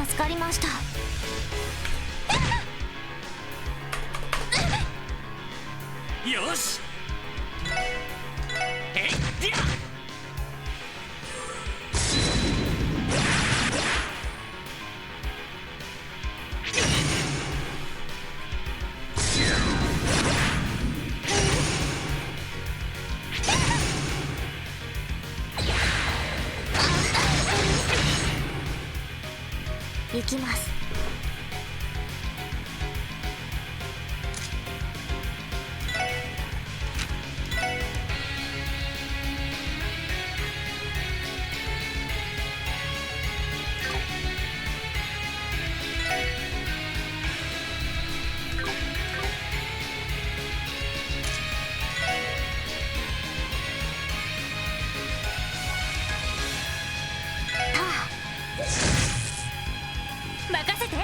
助かりました。よしえいや行きます。任せて。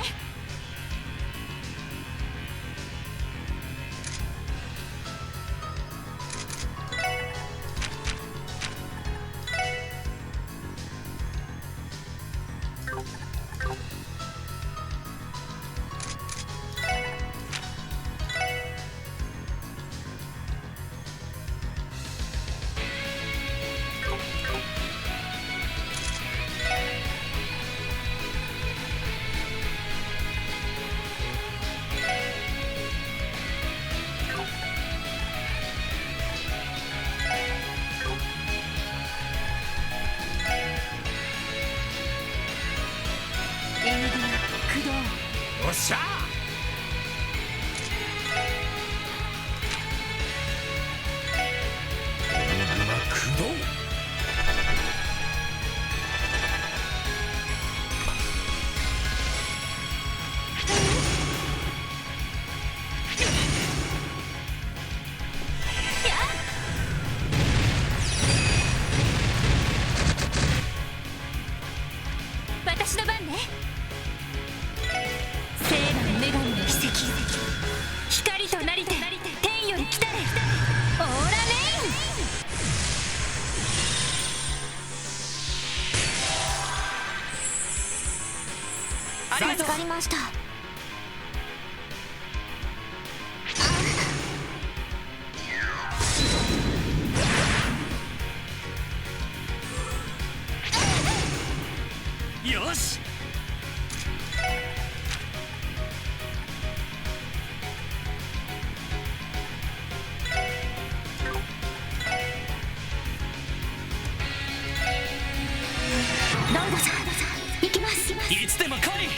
エンディア駆動。よっしゃエニグマ駆動私の番ね。聖なる女神の奇跡、光となりて天より来たれ。オーラレイン。ありがとう助かりました。よしロンドさん行きます。いつでも来い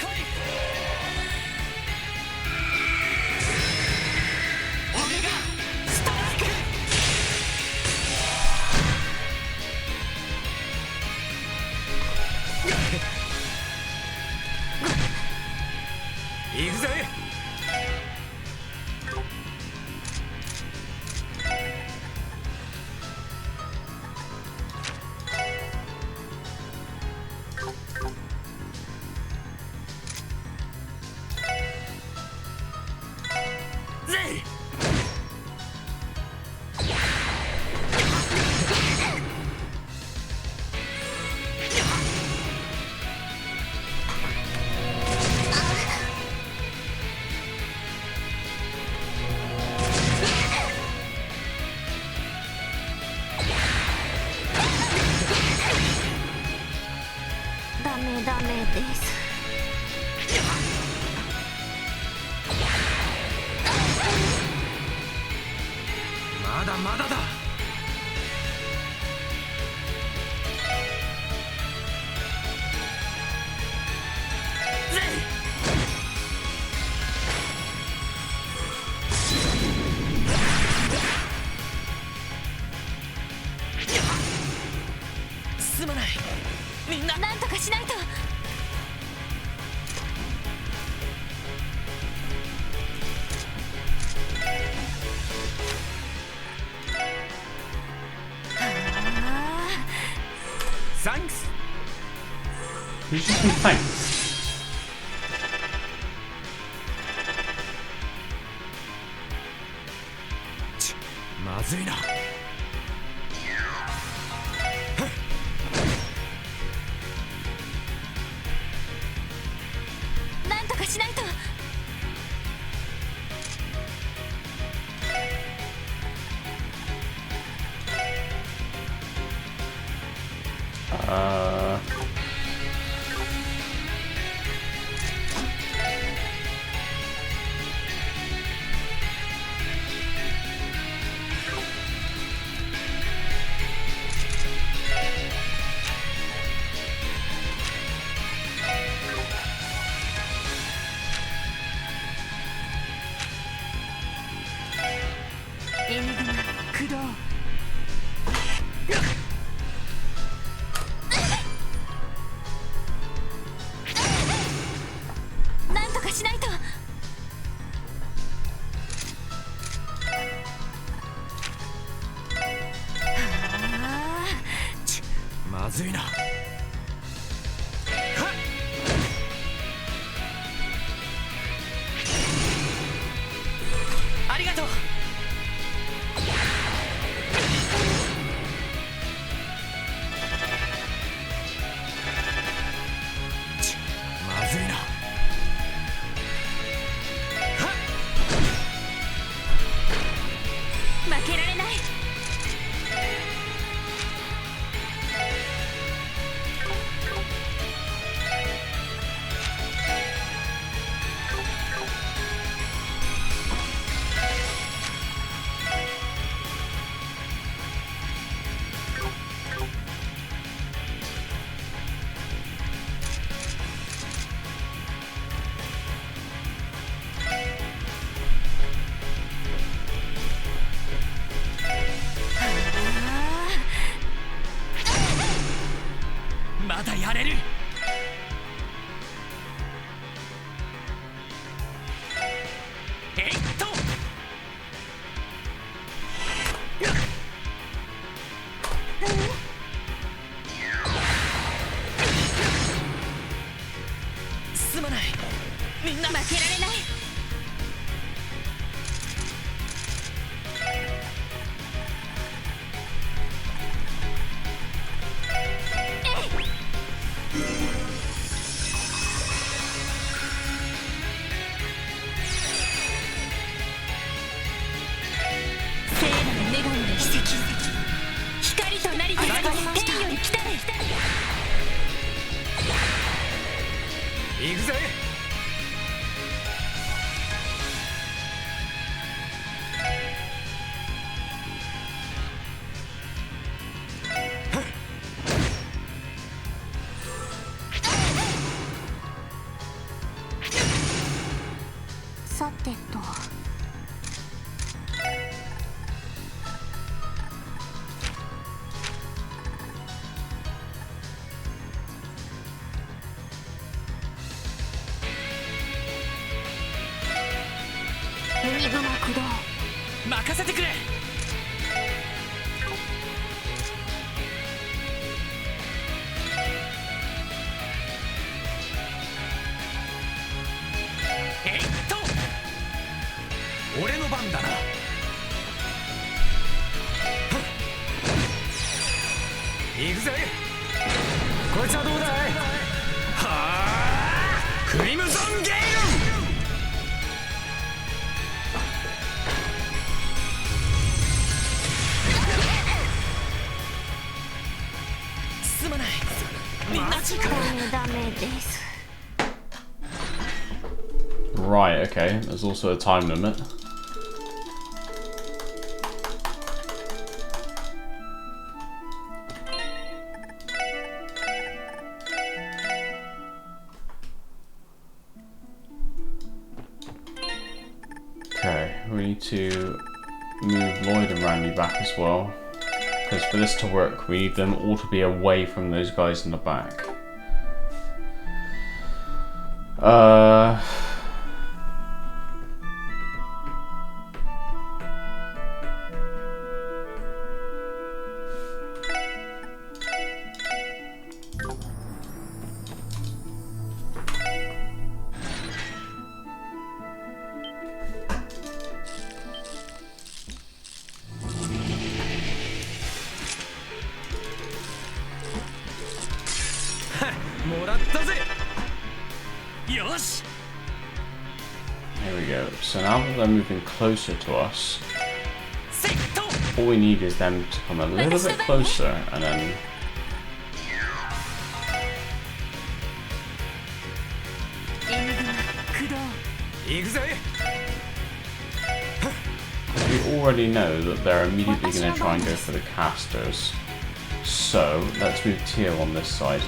だまだだ。すまない。みんななんとかしないと。サンクス。 Did you just say thanks? まずいな。なんとかしないと。エニグマ駆動。なんとかしないと。まずいな。ありがとう。まずいな。負けられない。まだやれる。えいっと。すまない。みんな負けられない。聖なる女神の奇跡、光となりて天より来たれ。行くぜ。さてと。エニグマ駆動。任せてくれ。えいっと。俺の番だな。行くぜ。こいつはどうだい。はあ、クリムゾンゲイル。すまない。みんなダメです。 Right, okay. There's also a time limit. to move Lloyd and Randy back as well. Because for this to work, we need them all to be away from those guys in the back. Here we go. So now that they're moving closer to us, all we need is them to come a little bit closer and then... We already know that they're immediately going to try and go for the casters. So, let's move Teal on this side.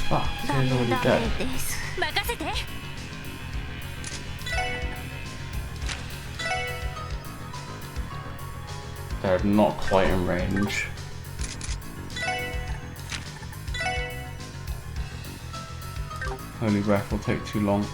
Fuck, he's already dead. They're not quite in range. Holy breath will take too long.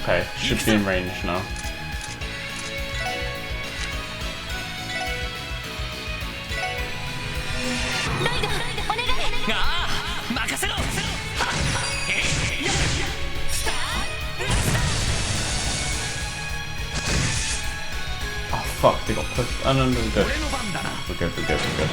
Okay, should be in range now. Oh fuck, they got pushed. Oh no, no, we're good. We're good, we're good, we're good.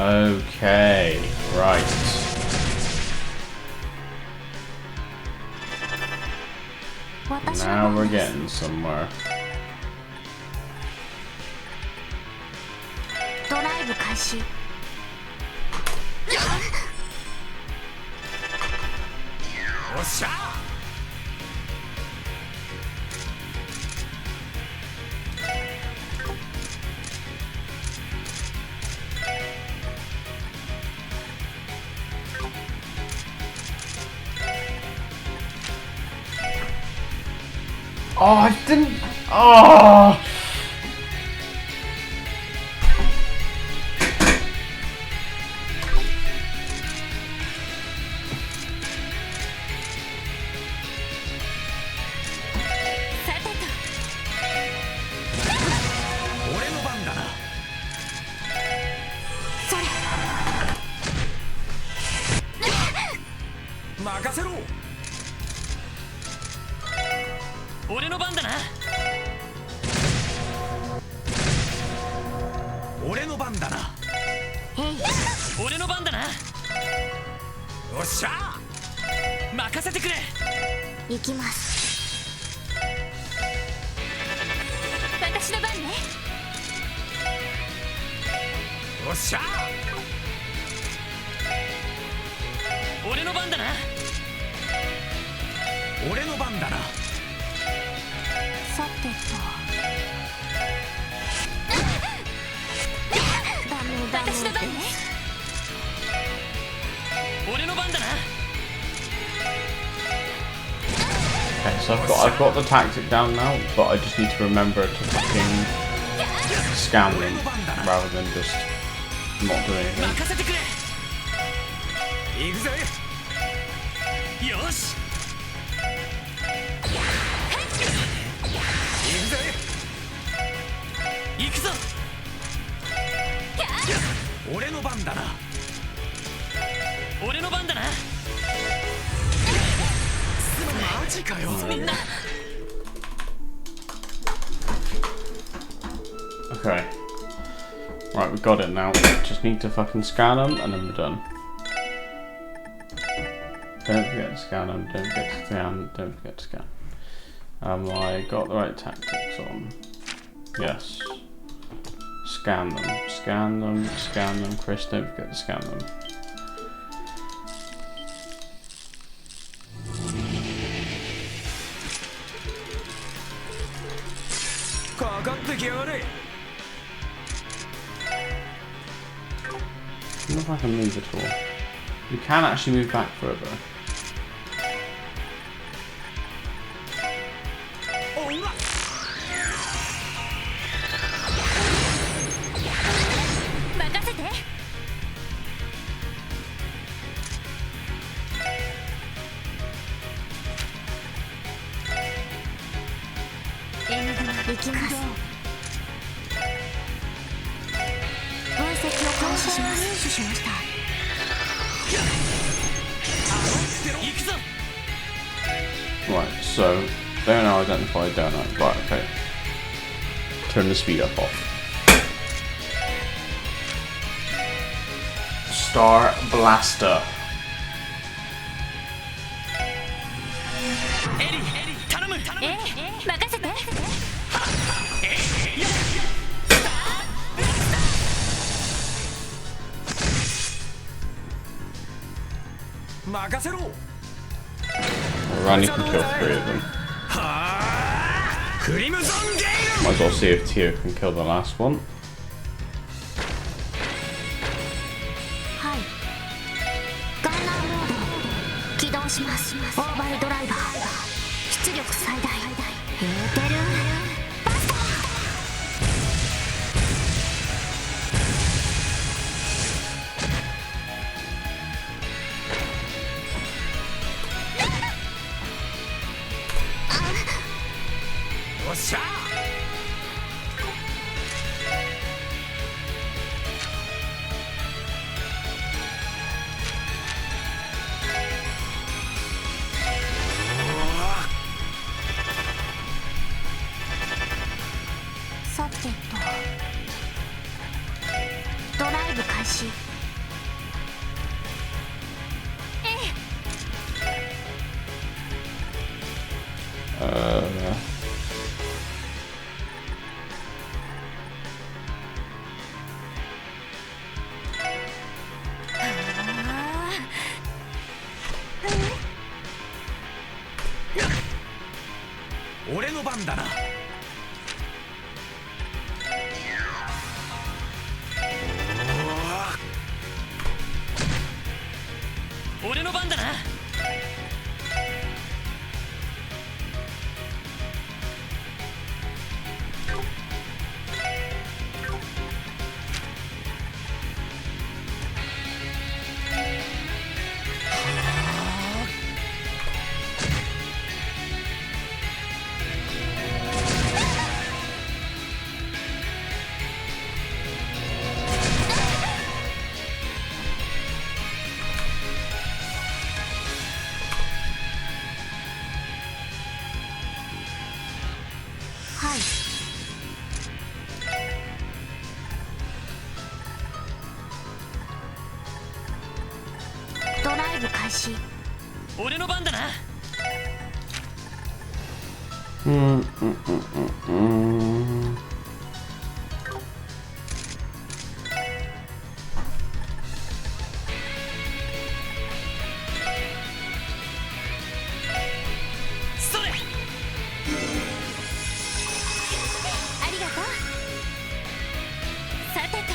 Okay, right. Now we're getting somewhere. Oh, I didn't. Oh. Okay, so I've got the tactic down now, but I just need to remember to fucking scan them rather than just not do anything. 行くぞ。俺の番だな。俺の番だな。マジかよ。みんな Okay. Right, we got it now. Just need to fucking scan them and then we're done. Don't forget to scan them, don't forget to scan, don't forget to scan. I got the right tactics on. Yes. Scan them, scan them, scan them. Chris, don't forget to scan them.かかってきやがれ。I don't know if I can move at all. You can actually move back further. おうわ。任せて。エングラ行きます。分析を開始します。入手しました。行くぞ。 Right, so they're now identified down there. Right, okay. Turn the speed up off. Star Blaster. エリー頼む頼む。ええ、任せて。任せろ。 Randy can kill 3 of them. クリムゾンゲイ Might as well see if Tio can kill the last one. はい。ガンナーモード起動します。オーバルドライバー出力最大。エーテルバスター。よっしゃ。さてとドライブ開始。俺の番だな。俺の番だな。はい。ドライブ開始。俺の番だな。それ。ありがとう。さてと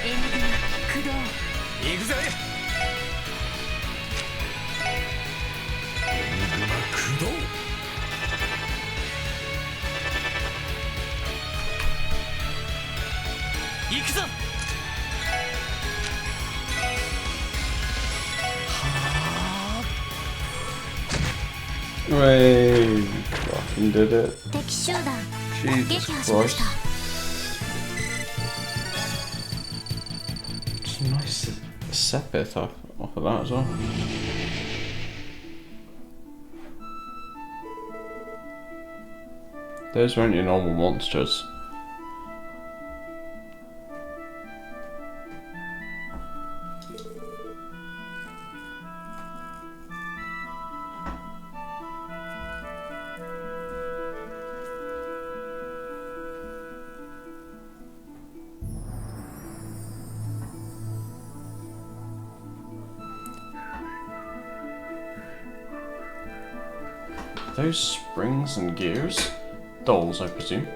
エングラ駆動。行くぜ。Hooray! Fucking did it. 敵集団 Jesus 撃破しまし Christ. た。 It's a nice sepith off of that as well. Those aren't your normal monsters. Those springs and gears? Dolls, I presume.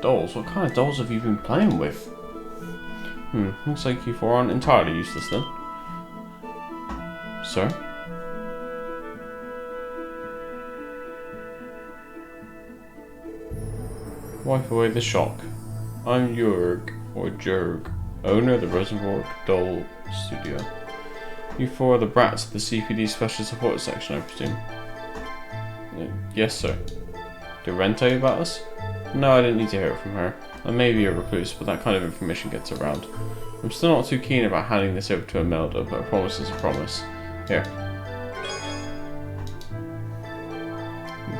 Dolls? What kind of dolls have you been playing with? Looks like you four aren't entirely useless then. Sir? Wipe away the shock. I'm Jurg, or Jurg, owner of the Rosenborg Doll Studio. You four are the brats of the CPD Special Support Section, I presume. Yes, sir. Did Ren tell you about us? No, I didn't need to hear it from her. I may be a recluse, but that kind of information gets around. I'm still not too keen about handing this over to Imelda, but a promise is a promise. Here.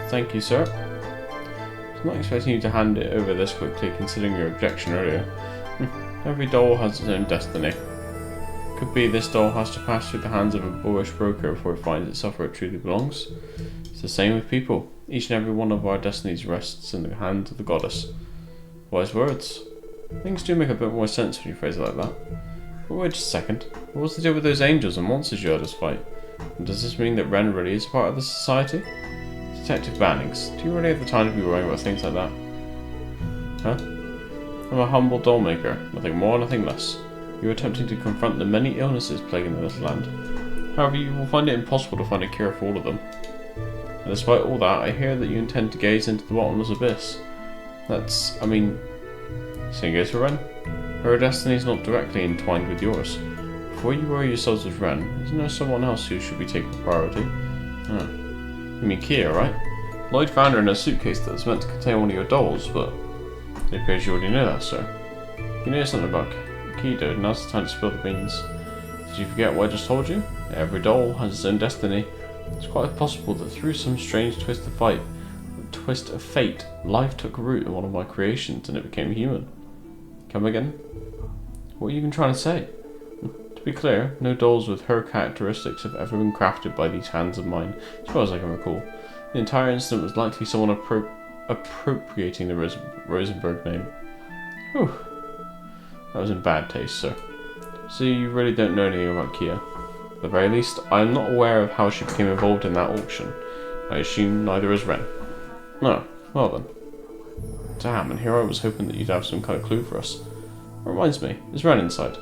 Thank you, sir. I was not expecting you to hand it over this quickly, considering your objection earlier. Every doll has its own destiny. Could be this doll has to pass through the hands of a boorish broker before it finds itself where it truly belongs. It's the same with people. Each and every one of our destinies rests in the hand of the goddess. Wise words. Things do make a bit more sense when you phrase it like that. But wait just a second. What's the deal with those angels and monsters you heard us fight? And does this mean that Ren really is a part of the society? Detective Bannings, do you really have the time to be worrying about things like that? Huh? I'm a humble doll maker. Nothing more, nothing less. You are attempting to confront the many illnesses plaguing this land. However, you will find it impossible to find a cure for all of them. And despite all that, I hear that you intend to gaze into the bottomless abyss. Same goes for Ren. Her destiny is not directly entwined with yours. Before you worry yourselves with Ren, isn't there someone else who should be taking priority? You mean Kia, right? Lloyd found her in a suitcase that was meant to contain one of your dolls, but it appears you already know that, sir. You know something about Kido, now's the time to spill the beans. Did you forget what I just told you? Every doll has its own destiny. It's quite possible that through some strange twist of fate, life took root in one of my creations and it became human. Come again? What are you even trying to say? To be clear, no dolls with her characteristics have ever been crafted by these hands of mine, as far as I can recall. The entire incident was likely someone appropriating the Rosenborg name. Whew. That was in bad taste, sir. So you really don't know anything about Kia. At the very least, I am not aware of how she became involved in that auction. I assume neither is Ren. No, well then. Damn, and here I was hoping that you'd have some kind of clue for us. Reminds me, is Ren inside?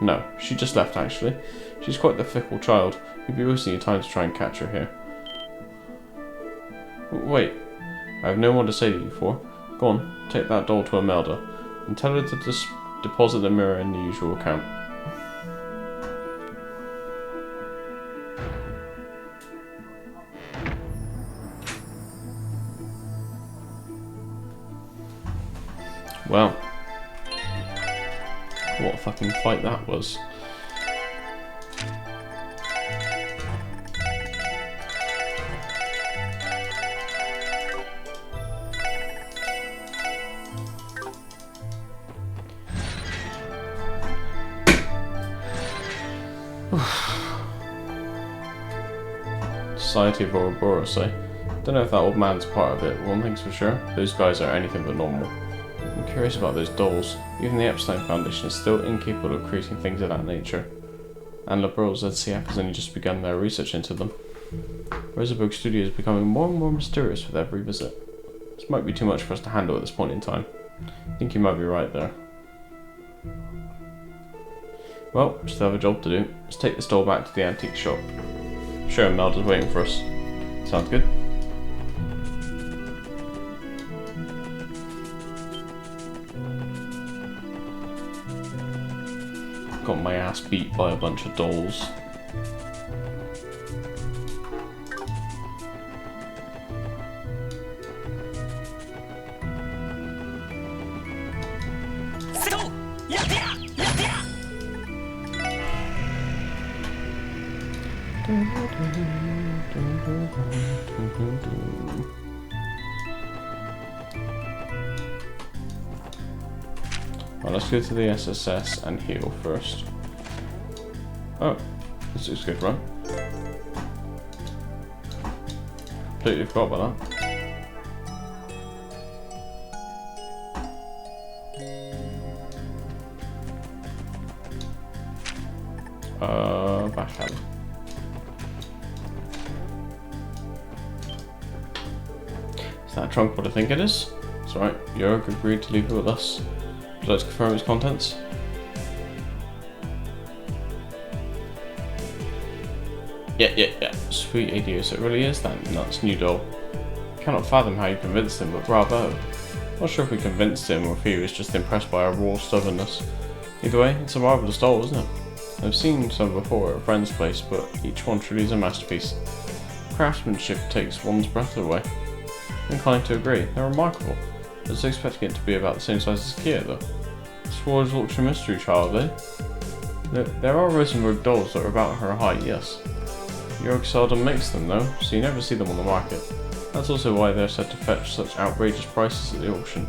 No, she just left actually. She's quite the fickle child. You'd be wasting your time to try and catch her here. Wait, I have no more to say to you for. Go on, take that doll to Imelda, and tell her to deposit the mirror in the usual account. Well, what a fucking fight that was. Society of Ouroboros, eh? Don't know if that old man's part of it. One thing's for sure, those guys are anything but normal. I'm curious about those dolls. Even the Epstein Foundation is still incapable of creating things of that nature. And Liberals ZCF has only just begun their research into them. Rosenborg Studio is becoming more and more mysterious with every visit. This might be too much for us to handle at this point in time. I think you might be right there. Well, we still have a job to do. Let's take this doll back to the antique shop. Sure, Imelda's waiting for us. Sounds good. Got my ass beat by a bunch of dolls. やってややってや Well, let's go to the SSS and heal first. Oh, this looks good, right? Completely forgot about that. Back alley. Is that trunk what I think it is? It's alright, Jörg agreed to leave it with us. Would you like to confirm its contents? Yeah. Sweet idea, so it really is that nuts new doll. Cannot fathom how you convinced him, but bravo. Not sure if we convinced him or if he was just impressed by our raw stubbornness. Either way, it's a marvellous doll, isn't it? I've seen some before at a friend's place, but each one truly is a masterpiece. Craftsmanship takes one's breath away. I'm inclined to agree, they're remarkable. I was expecting it to be about the same size as Kia though. Swords Ultra Mystery Child, eh? There are Rosenberg dolls that are about her height, yes. Jörg seldom makes them though, so you never see them on the market. That's also why they're said to fetch such outrageous prices at the auction.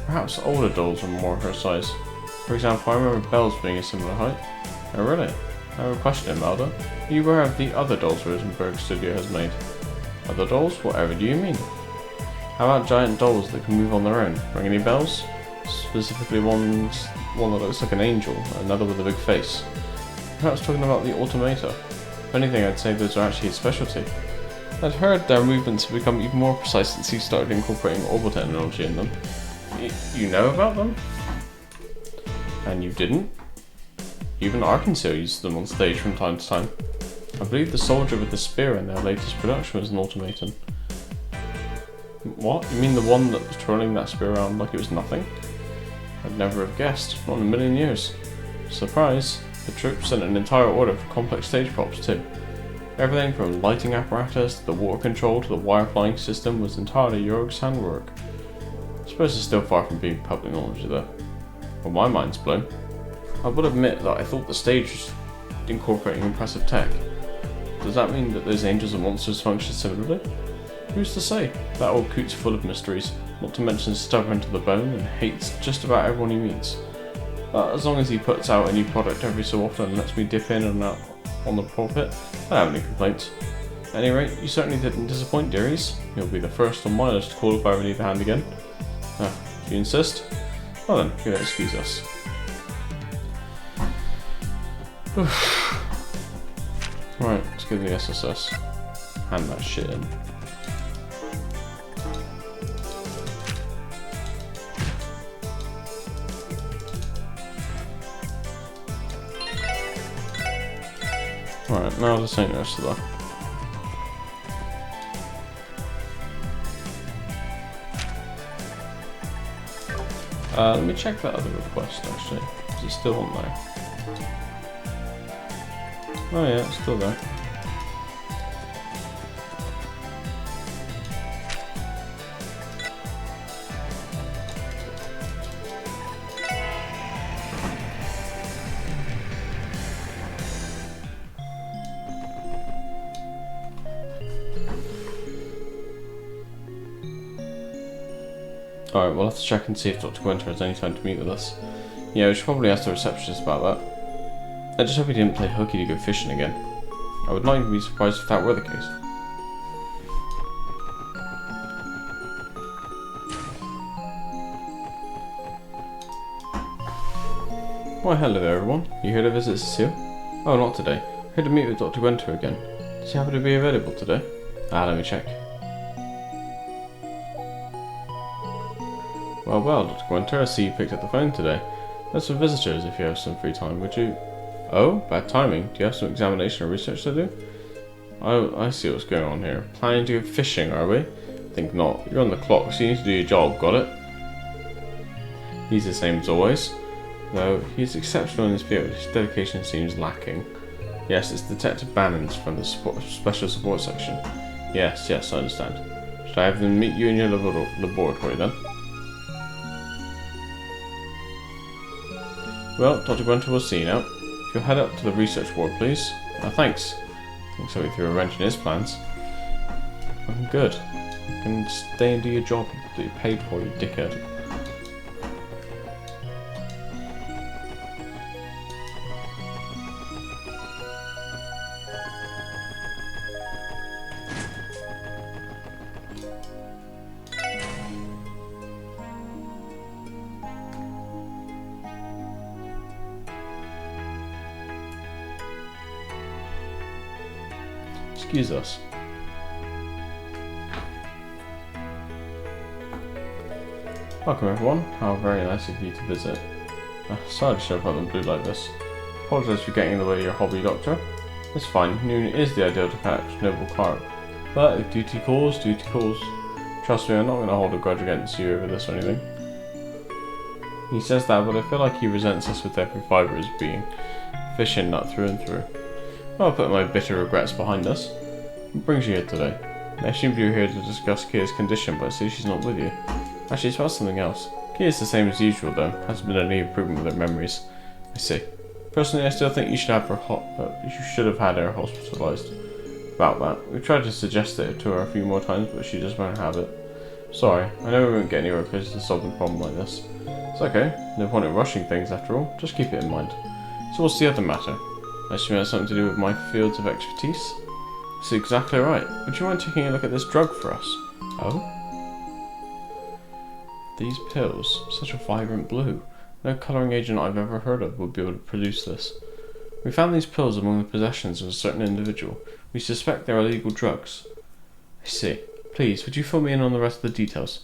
Perhaps older dolls are more her size. For example, I remember Belle's being a similar height. Oh really? I have a question, Imelda. Are you aware of the other dolls Rosenberg Studio has made? Other dolls? Whatever do you mean? How about giant dolls that can move on their own? Ring any bells? Specifically one that looks like an angel, another with a big face. Perhaps talking about the Automata. If anything, I'd say those are actually his specialty. I'd heard their movements have become even more precise since he started incorporating orbital technology in them. You know about them? And you didn't? Even Arkansas uses them on stage from time to time. I believe the soldier with the spear in their latest production was an automaton. What? You mean the one that was twirling that spear around like it was nothing? I'd never have guessed, not in a million years. Surprise, the troops sent an entire order for complex stage props too. Everything from lighting apparatus to the water control to the wire flying system was entirely Jörg's handwork. I suppose it's still far from being public knowledge though. Well, my mind's blown. I would admit that I thought the stage was incorporating impressive tech. Does that mean that those angels and monsters function similarly? Who's to say? That old coot's full of mysteries, not to mention stubborn to the bone and hates just about everyone he meets. But as long as he puts out a new product every so often and lets me dip in and out on the pulpit, I don't have any complaints. At any rate, you certainly didn't disappoint, dearies. You'll be the first on my list to call if I ever need a hand again. If you insist. Well then, you'll excuse us. Right, let's go to the SSS. Hand that shit in. Right, now the St. Ursula. Let me check that other request actually. Is it still on there? Oh yeah, it's still there. Alright, we'll have to check and see if Dr. Gwenter has any time to meet with us. Yeah, we should probably ask the receptionist about that. I just hope he didn't play hooky to go fishing again. I would not even be surprised if that were the case. Why hello there everyone. You here to visit Cecile? Oh, not today. Here to meet with Dr. Gwenter again. Does he happen to be available today? Let me check. Well, Dr. Gwenter, I see you picked up the phone today. There's some visitors if you have some free time, would you? Oh, bad timing. Do you have some examination or research to do? Oh, I see what's going on here. Planning to go fishing, are we? Think not. You're on the clock, so you need to do your job, got it? He's the same as always. Though, he's exceptional in his field, his dedication seems lacking. Yes, it's Detective Bannon's from the Special Support Section. Yes, I understand. Should I have them meet you in your laboratory then? Well, Dr. Gwenter will see you now. If you'll head up to the research ward, please. Thanks. Thanks so we threw a wrench in his plans. I'm good. You can stay and do your job that you paid for, you dickhead. Excuse us. Welcome everyone, how very nice of you to visit. Sorry to show up out of the blue like this. Apologise for getting in the way of your hobby, Doctor. It's fine, noon is the ideal to catch Noble Clark. But if duty calls, duty calls. Trust me, I'm not going to hold a grudge against you over this or anything. He says that, but I feel like he resents us with every fibre of his being. Fishing nut through and through. Well, I'll put my bitter regrets behind us. What brings you here today? I assumed you were here to discuss Kia's condition, but I see she's not with you. Actually, it's about something else. Kia's the same as usual, though. Hasn't been any improvement with her memories. I see. Personally, I still think you should have had her hospitalised. About that, we tried to suggest it to her a few more times, but she just won't have it. Sorry, I know we won't get anywhere close to solving a problem like this. It's okay. No point in rushing things, after all. Just keep it in mind. So what's the other matter? I assume it has something to do with my fields of expertise? That's exactly right. Would you mind taking a look at this drug for us? Oh? These pills, such a vibrant blue. No colouring agent I've ever heard of would be able to produce this. We found these pills among the possessions of a certain individual. We suspect they're illegal drugs. I see. Please, would you fill me in on the rest of the details?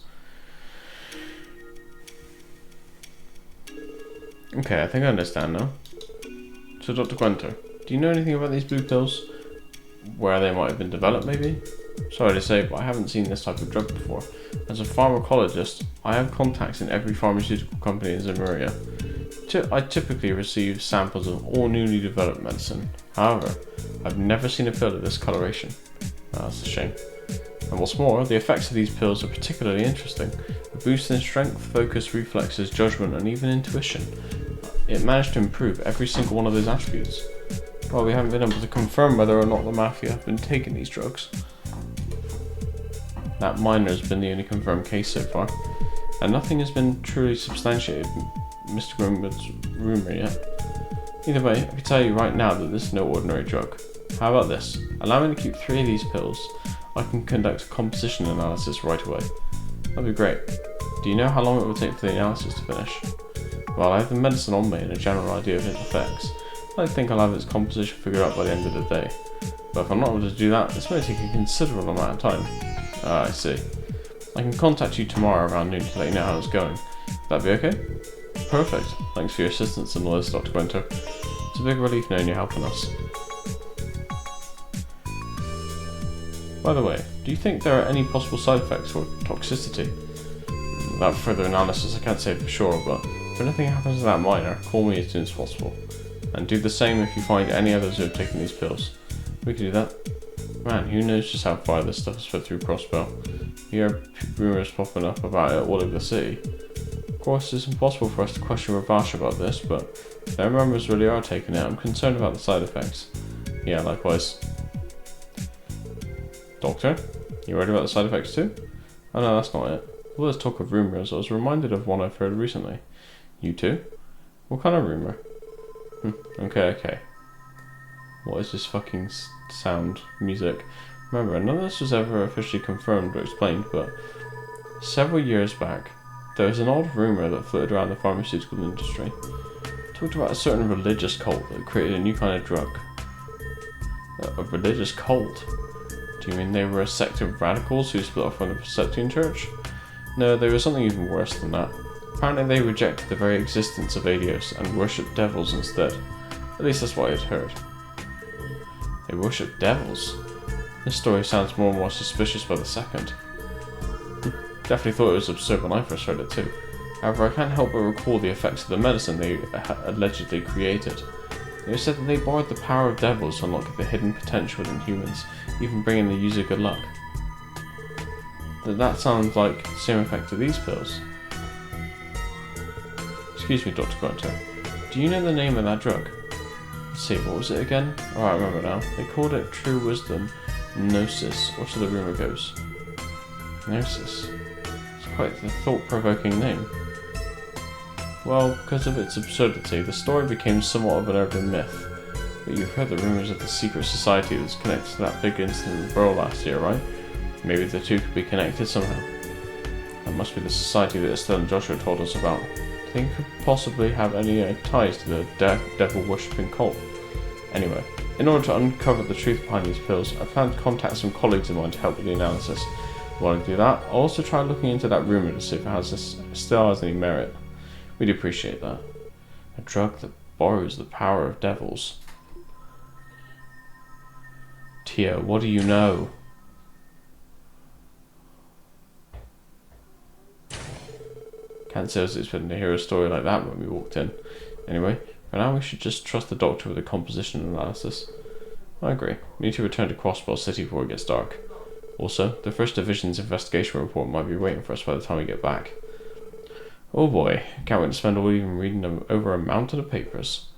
Okay, I think I understand now. So, Dr. Gwenter, do you know anything about these blue pills? Where they might have been developed, maybe? Sorry to say, but I haven't seen this type of drug before. As a pharmacologist, I have contacts in every pharmaceutical company in Zemuria. I typically receive samples of all newly developed medicine. However, I've never seen a pill of this coloration. That's a shame. And what's more, the effects of these pills are particularly interesting. A boost in strength, focus, reflexes, judgment, and even intuition. It managed to improve every single one of those attributes. Well, we haven't been able to confirm whether or not the Mafia have been taking these drugs. That minor has been the only confirmed case so far, and nothing has been truly substantiated Mr. Grimwood's rumour yet. Either way, I can tell you right now that this is no ordinary drug. How about this? Allow me to keep 3 of these pills. I can conduct a composition analysis right away. That'd be great. Do you know how long it will take for the analysis to finish? Well, I have the medicine on me and a general idea of its effects. I think I'll have its composition figured out by the end of the day. But if I'm not able to do that, this may take a considerable amount of time. I see. I can contact you tomorrow around noon to let you know how it's going. That'd be okay? Perfect. Thanks for your assistance and all this, Dr. Gwenter. It's a big relief knowing you're helping us. By the way, do you think there are any possible side effects or toxicity? Without further analysis, I can't say for sure, but if anything happens to that minor, call me as soon as possible. And do the same if you find any others who have taken these pills. We can do that. Man, who knows just how far this stuff has spread through Crossbell. You hear rumours popping up about it all over the city. Of course, it's impossible for us to question Ravash about this, but if their members really are taking it, I'm concerned about the side effects. Yeah, likewise. Doctor, you worried about the side effects too? Oh no, that's not it. All this talk of rumours, I was reminded of one I've heard recently. You too? What kind of rumour? Okay. What is this fucking sound music? Remember, none of this was ever officially confirmed or explained, but several years back, there was an old rumour that floated around the pharmaceutical industry. It talked about a certain religious cult that created a new kind of drug. A religious cult? Do you mean they were a sect of radicals who split off from the Perception Church? No, they were something even worse than that. Apparently they rejected the very existence of Adios and worshipped devils instead. At least that's what I had heard. They worshipped devils? This story sounds more and more suspicious by the second. Definitely thought it was absurd when I first heard it too. However, I can't help but recall the effects of the medicine they allegedly created. It was said that they borrowed the power of devils to unlock the hidden potential in humans, even bringing the user good luck. That sounds like the same effect to these pills. Excuse me, Dr. Gwenter. Do you know the name of that drug? Let's see, what was it again? Oh, I remember now. They called it True Wisdom Gnosis, or so the rumour goes. Gnosis. It's quite the thought-provoking name. Well, because of its absurdity, the story became somewhat of an urban myth. But you've heard the rumours of the secret society that's connected to that big incident with Burl last year, right? Maybe the two could be connected somehow. That must be the society that Estelle and Joshua told us about. Do you think it could possibly have any ties to the devil-worshipping cult? Anyway, in order to uncover the truth behind these pills, I plan to contact some colleagues of mine to help with the analysis. While I do that, I'll also try looking into that rumour to see if it still has any merit. We'd appreciate that. A drug that borrows the power of devils. Tia, what do you know? Can't say I was expecting to hear a story like that when we walked in. Anyway, for now we should just trust the doctor with the composition analysis. I agree. We need to return to Crossbell City before it gets dark. Also, the First Division's investigation report might be waiting for us by the time we get back. Oh boy, can't wait to spend all evening reading over a mountain of papers.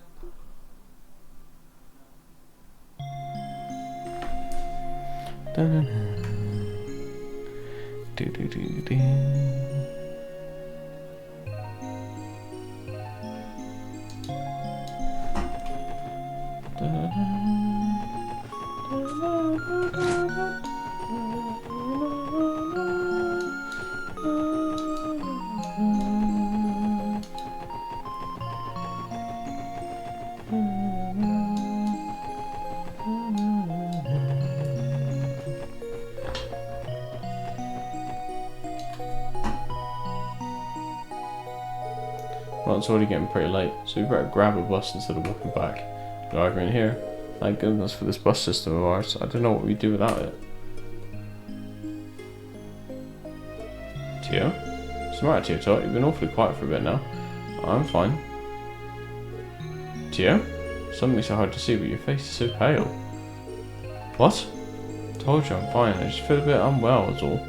Well, it's already getting pretty late, so we better grab a bus instead of walking back. No argument here. Thank goodness for this bus system of ours. I don't know what we'd do without it. Tio? What's the matter, Tio Tot? You've been awfully quiet for a bit now. I'm fine. Tio? Something so hard to see, but your face is so pale. What? Told you I'm fine. I just feel a bit unwell, that's all.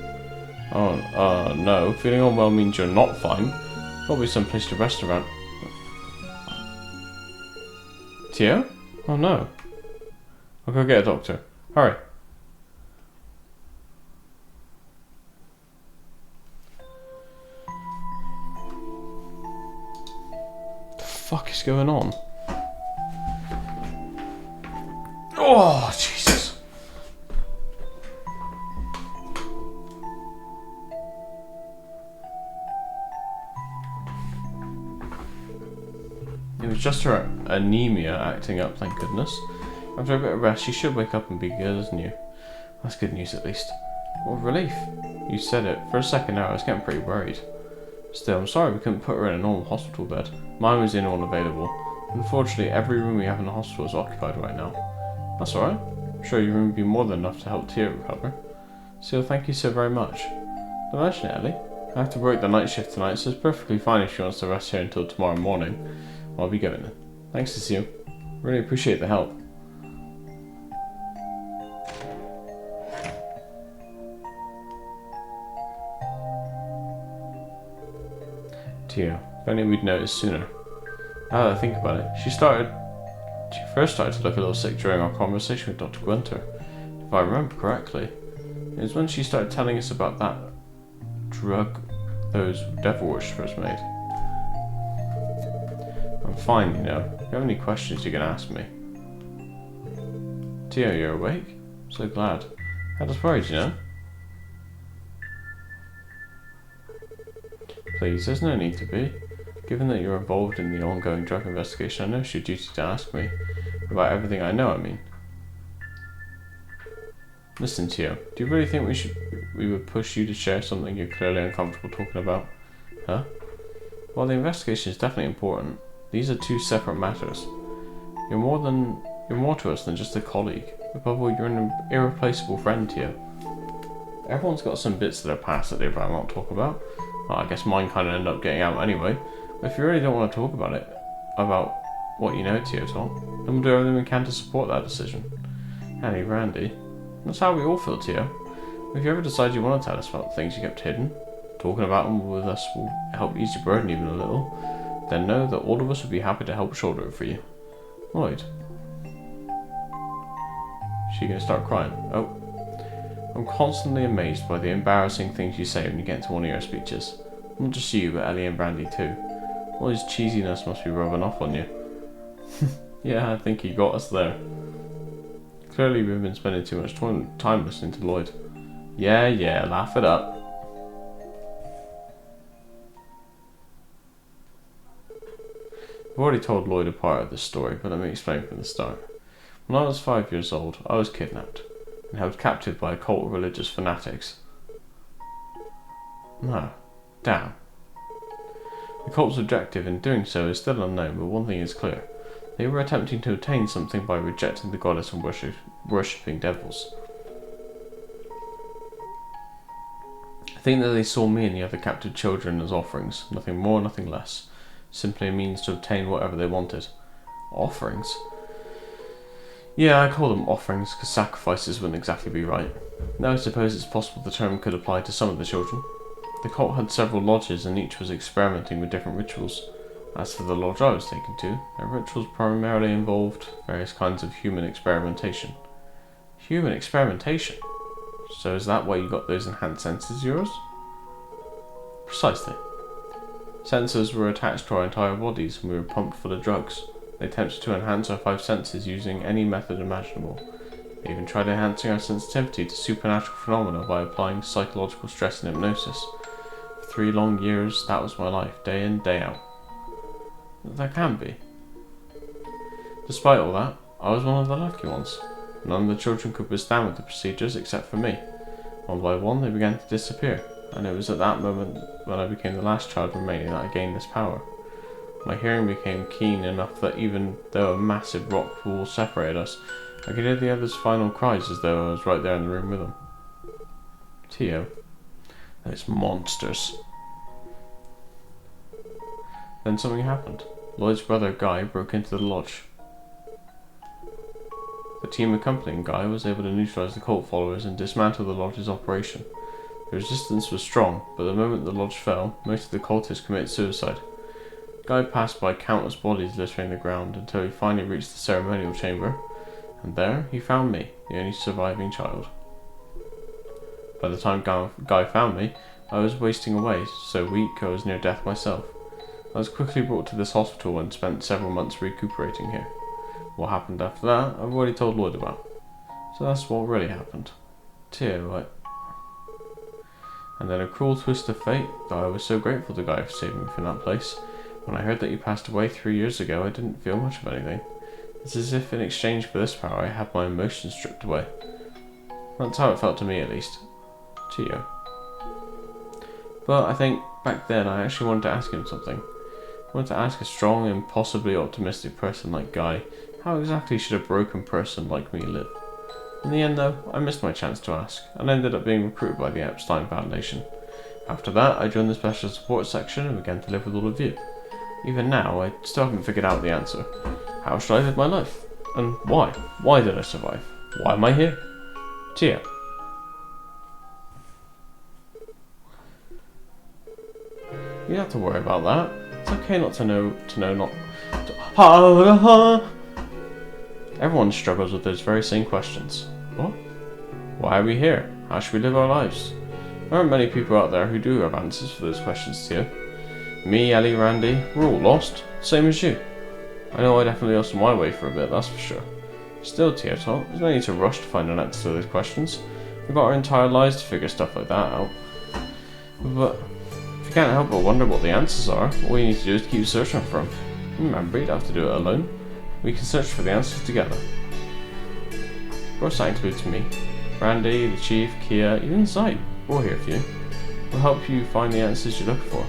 Oh, no. Feeling unwell means you're not fine. Probably some place to rest around. Tio? Oh no. I'll go get a doctor. Hurry. What the fuck is going on? Oh, Jesus. It was just her anemia acting up, thank goodness. After a bit of rest, she should wake up and be good, isn't you? That's good news at least. What relief. You said it. For a second now, I was getting pretty worried. Still, I'm sorry we couldn't put her in a normal hospital bed. Mine was the only one available. Unfortunately, every room we have in the hospital is occupied right now. That's alright. I'm sure your room would be more than enough to help Tia recover. So thank you so very much. Don't mention it, Ellie. I have to work the night shift tonight, so it's perfectly fine if she wants to rest here until tomorrow morning. I'll be going then. Thanks to see you. Really appreciate the help. Tia, if only we'd noticed sooner. Now that I think about it, she first started to look a little sick during our conversation with Dr. Gwinter. If I remember correctly, it was when she started telling us about that drug those devil worshippers made. I'm fine, you know. If you have any questions, you can ask me. Tia, you're awake? I'm so glad. I was worried, you know. Please, there's no need to be. Given that you're involved in the ongoing drug investigation, I know it's your duty to ask me about everything I know, I mean. Listen, Tio, do you really think we would push you to share something you're clearly uncomfortable talking about? Huh? Well, the investigation is definitely important. These are two separate matters. You're more to us than just a colleague. Above all, you're an irreplaceable friend, Tio. Everyone's got some bits of their past that they'd rather not talk about. Well, I guess mine kind of ended up getting out anyway. But if you really don't want to talk about it, about what you know, Tio Tot, then we'll do everything we can to support that decision. Annie, Randy, that's how we all feel, Tio. If you ever decide you want to tell us about the things you kept hidden, talking about them with us will help ease your burden even a little. then know that all of us would be happy to help shoulder it for you. Lloyd. She gonna start crying? Oh. I'm constantly amazed by the embarrassing things you say when you get into one of your speeches. Not just you, but Ellie and Brandy too. All his cheesiness must be rubbing off on you. Yeah, I think he got us there. Clearly we've been spending too much time listening to Lloyd. Yeah, laugh it up. I've already told Lloyd a part of this story, but let me explain from the start. When I was 5 years old, I was kidnapped and held captive by a cult of religious fanatics. No. Damn. The cult's objective in doing so is still unknown, but one thing is clear. They were attempting to obtain something by rejecting the goddess and worshipping devils. I think that they saw me and the other captive children as offerings, nothing more, nothing less. Simply a means to obtain whatever they wanted. Offerings? Yeah, I call them offerings because sacrifices wouldn't exactly be right. Now I suppose it's possible the term could apply to some of the children. The cult had several lodges and each was experimenting with different rituals. As for the lodge I was taken to, their rituals primarily involved various kinds of human experimentation. Human experimentation? So is that why you got those enhanced senses of yours? Precisely. Sensors were attached to our entire bodies and we were pumped full of drugs. They attempted to enhance our 5 senses using any method imaginable. They even tried enhancing our sensitivity to supernatural phenomena by applying psychological stress and hypnosis. For 3 long years, that was my life, day in, day out. That can be. Despite all that, I was one of the lucky ones. None of the children could withstand with the procedures except for me. One by one, they began to disappear, and it was at that moment when I became the last child remaining that I gained this power. My hearing became keen enough that even though a massive rock wall separated us, I could hear the others' final cries as though I was right there in the room with them. Tio. Those monsters. Then something happened. Lloyd's brother Guy broke into the lodge. The team accompanying Guy was able to neutralize the cult followers and dismantle the lodge's operation. The resistance was strong, but the moment the lodge fell, most of the cultists committed suicide. Guy passed by countless bodies littering the ground until he finally reached the ceremonial chamber, and there he found me, the only surviving child. By the time Guy found me, I was wasting away, so weak I was near death myself. I was quickly brought to this hospital and spent several months recuperating here. What happened after that, I've already told Lloyd about. So that's what really happened. Tio, And then a cruel twist of fate, though I was so grateful to Guy for saving me from that place. When I heard that he passed away 3 years ago, I didn't feel much of anything. It's as if in exchange for this power I had my emotions stripped away. That's how it felt to me at least. Tio. But I think back then I actually wanted to ask him something. I wanted to ask a strong and possibly optimistic person like Guy, how exactly should a broken person like me live? In the end though, I missed my chance to ask, and ended up being recruited by the Epstein Foundation. After that, I joined the special support section and began to live with all of you. Even now, I still haven't figured out the answer. How should I live my life? And why? Why did I survive? Why am I here? Tio. You don't have to worry about that. It's okay not to know not to... Everyone struggles with those very same questions. What? Why are we here? How should we live our lives? There aren't many people out there who do have answers for those questions, Tio. Me, Ellie, Randy, we're all lost. Same as you. I know I definitely lost my way for a bit, that's for sure. Still, Tio Tot, there's no need to rush to find an answer to those questions. We've got our entire lives to figure stuff like that out. But if you can't help but wonder what the answers are, all you need to do is keep searching for them. Remember, you don't have to do it alone. We can search for the answers together. Of course that includes me. Randy, the Chief, Kia, even Zai. We're all here for you. We'll help you find the answers you're looking for.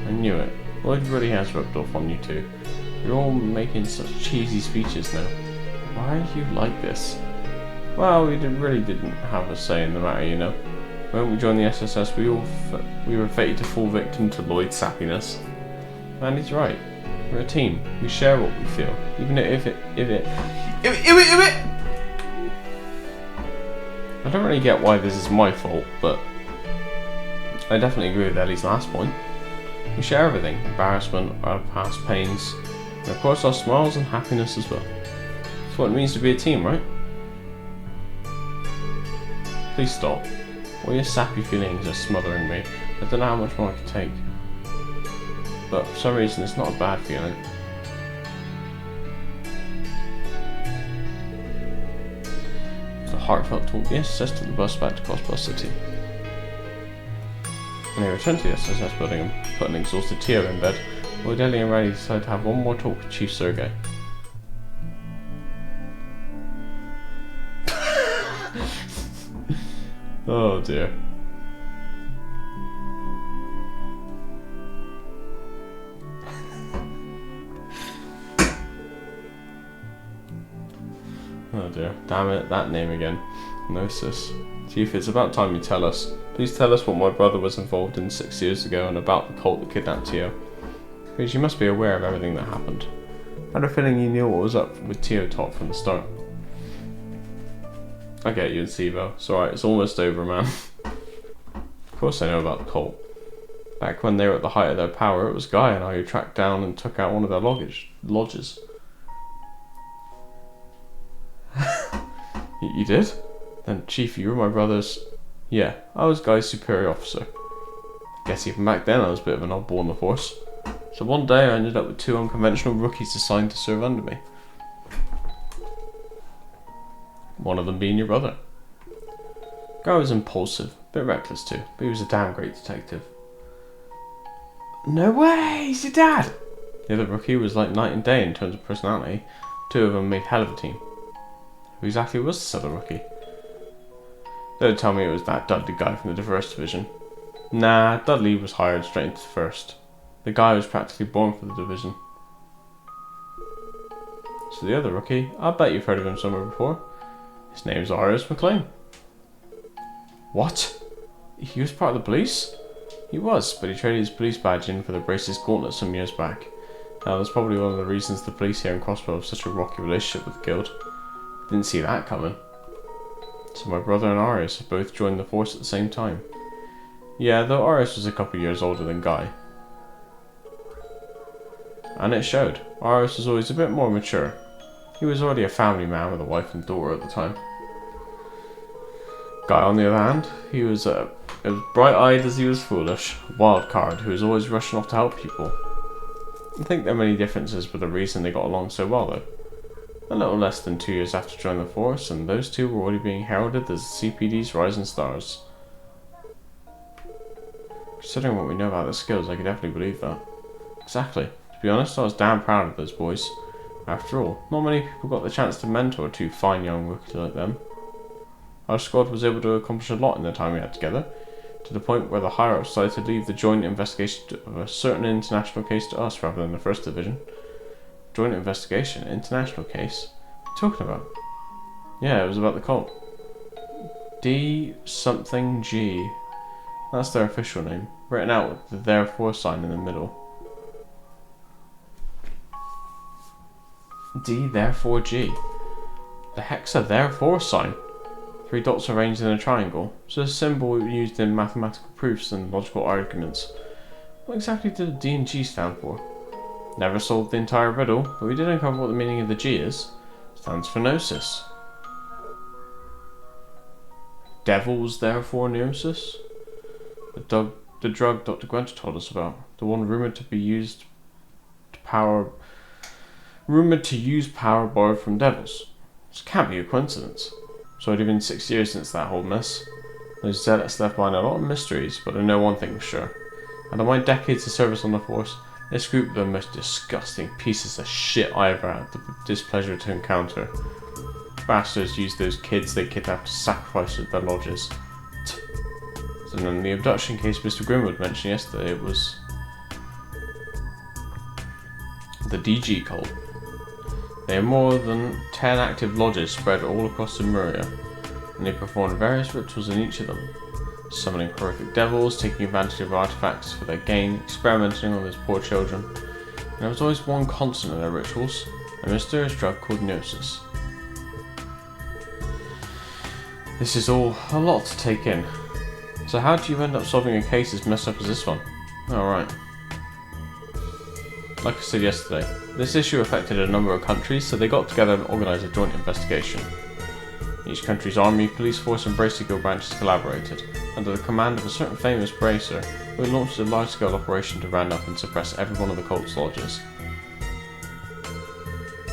I knew it. Lloyd really has rubbed off on you two. You're all making such cheesy speeches now. Why are you like this? Well, we really didn't have a say in the matter, you know. When we joined the SSS, we were fated to fall victim to Lloyd's sappiness. And he's right. We're a team. We share what we feel, even if it. I don't really get why this is my fault, but I definitely agree with Ellie's last point. We share everything, embarrassment, our past pains, and of course our smiles and happiness as well. That's what it means to be a team, right? Please stop. All your sappy feelings are smothering me. I don't know how much more I can take. But for some reason it's not a bad feeling. It's a heartfelt talk. The SSS took the bus back to Crossbus City. When they returned to the SSS building and put an exhausted Tio in bed, Lloyd, Ellie and Riley decided to have one more talk with Chief Sergei. Oh dear. Oh dear. Damn it, that name again. Gnosis. Chief, it's about time you tell us. Please tell us what my brother was involved in 6 years ago and about the cult that kidnapped Tio. Because you must be aware of everything that happened. I had a feeling you knew what was up with Tio Top from the start. I get you and Sivo. It's alright, it's almost over, man. Of course I know about the cult. Back when they were at the height of their power, it was Guy and I who tracked down and took out one of their lodges. You did? Then, Chief, you were my brother's... Yeah, I was Guy's superior officer. I guess even back then I was a bit of an oddball in the force. So one day I ended up with 2 unconventional rookies assigned to serve under me. One of them being your brother. Guy was impulsive, a bit reckless too, but he was a damn great detective. No way, he's your dad! The other rookie was like night and day in terms of personality. 2 of them made hell of a team. Who exactly was this other rookie? Don't tell me it was that Dudley guy from the Diverse Division. Nah, Dudley was hired straight into the first. The guy was practically born for the division. So the other rookie, I bet you've heard of him somewhere before. His name's Arius McLean. What? He was part of the police? He was, but he traded his police badge in for the Braces Gauntlet some years back. Now that's probably one of the reasons the police here in Crossbow have such a rocky relationship with the guild. Didn't see that coming. So my brother and Arius have both joined the force at the same time. Yeah, though Arius was a couple years older than Guy. And it showed. Arius was always a bit more mature. He was already a family man with a wife and daughter at the time. Guy, on the other hand, he was as bright-eyed as he was foolish. A wild card who was always rushing off to help people. I think there are many differences, but the reason they got along so well though. A little less than 2 years after joining the force, and those 2 were already being heralded as the CPD's rising stars. Considering what we know about their skills, I could definitely believe that. Exactly. To be honest, I was damn proud of those boys. After all, not many people got the chance to mentor 2 fine young rookies like them. Our squad was able to accomplish a lot in the time we had together, to the point where the higher-ups decided to leave the joint investigation of a certain international case to us rather than the First Division. Joint investigation? International case? What are you talking about? Yeah, it was about the cult. D something G. That's their official name, written out with the therefore sign in the middle. D therefore G. The heck's a therefore sign? 3 dots arranged in a triangle. So a symbol used in mathematical proofs and logical arguments. What exactly did the D and G stand for? Never solved the entire riddle, but we did uncover what the meaning of the G is. It stands for Gnosis. Devils, therefore, Gnosis? The drug Dr. Gwenter told us about. The one rumoured to use power borrowed from devils. This can't be a coincidence. So it had been 6 years since that whole mess. Those zealots left behind a lot of mysteries, but I know one thing for sure. Out of my decades of service on the force, this group are the most disgusting pieces of shit I ever had the displeasure to encounter. Bastards used those kids they kidnapped to sacrifice at their lodges. And then the abduction case Mr. Grimwood mentioned yesterday, it was the DG cult. They have more than 10 active lodges spread all across Lemuria, and they performed various rituals in each of them. Summoning horrific devils, taking advantage of artifacts for their gain, experimenting on those poor children. And there was always one constant in their rituals, a mysterious drug called Gnosis. This is all a lot to take in. So how do you end up solving a case as messed up as this one? Alright. Like I said yesterday, this issue affected a number of countries, so they got together and organised a joint investigation. Each country's army, police force and Bracer Guild branches collaborated, under the command of a certain famous Bracer, who launched a large-scale operation to round up and suppress every one of the cult's lodges.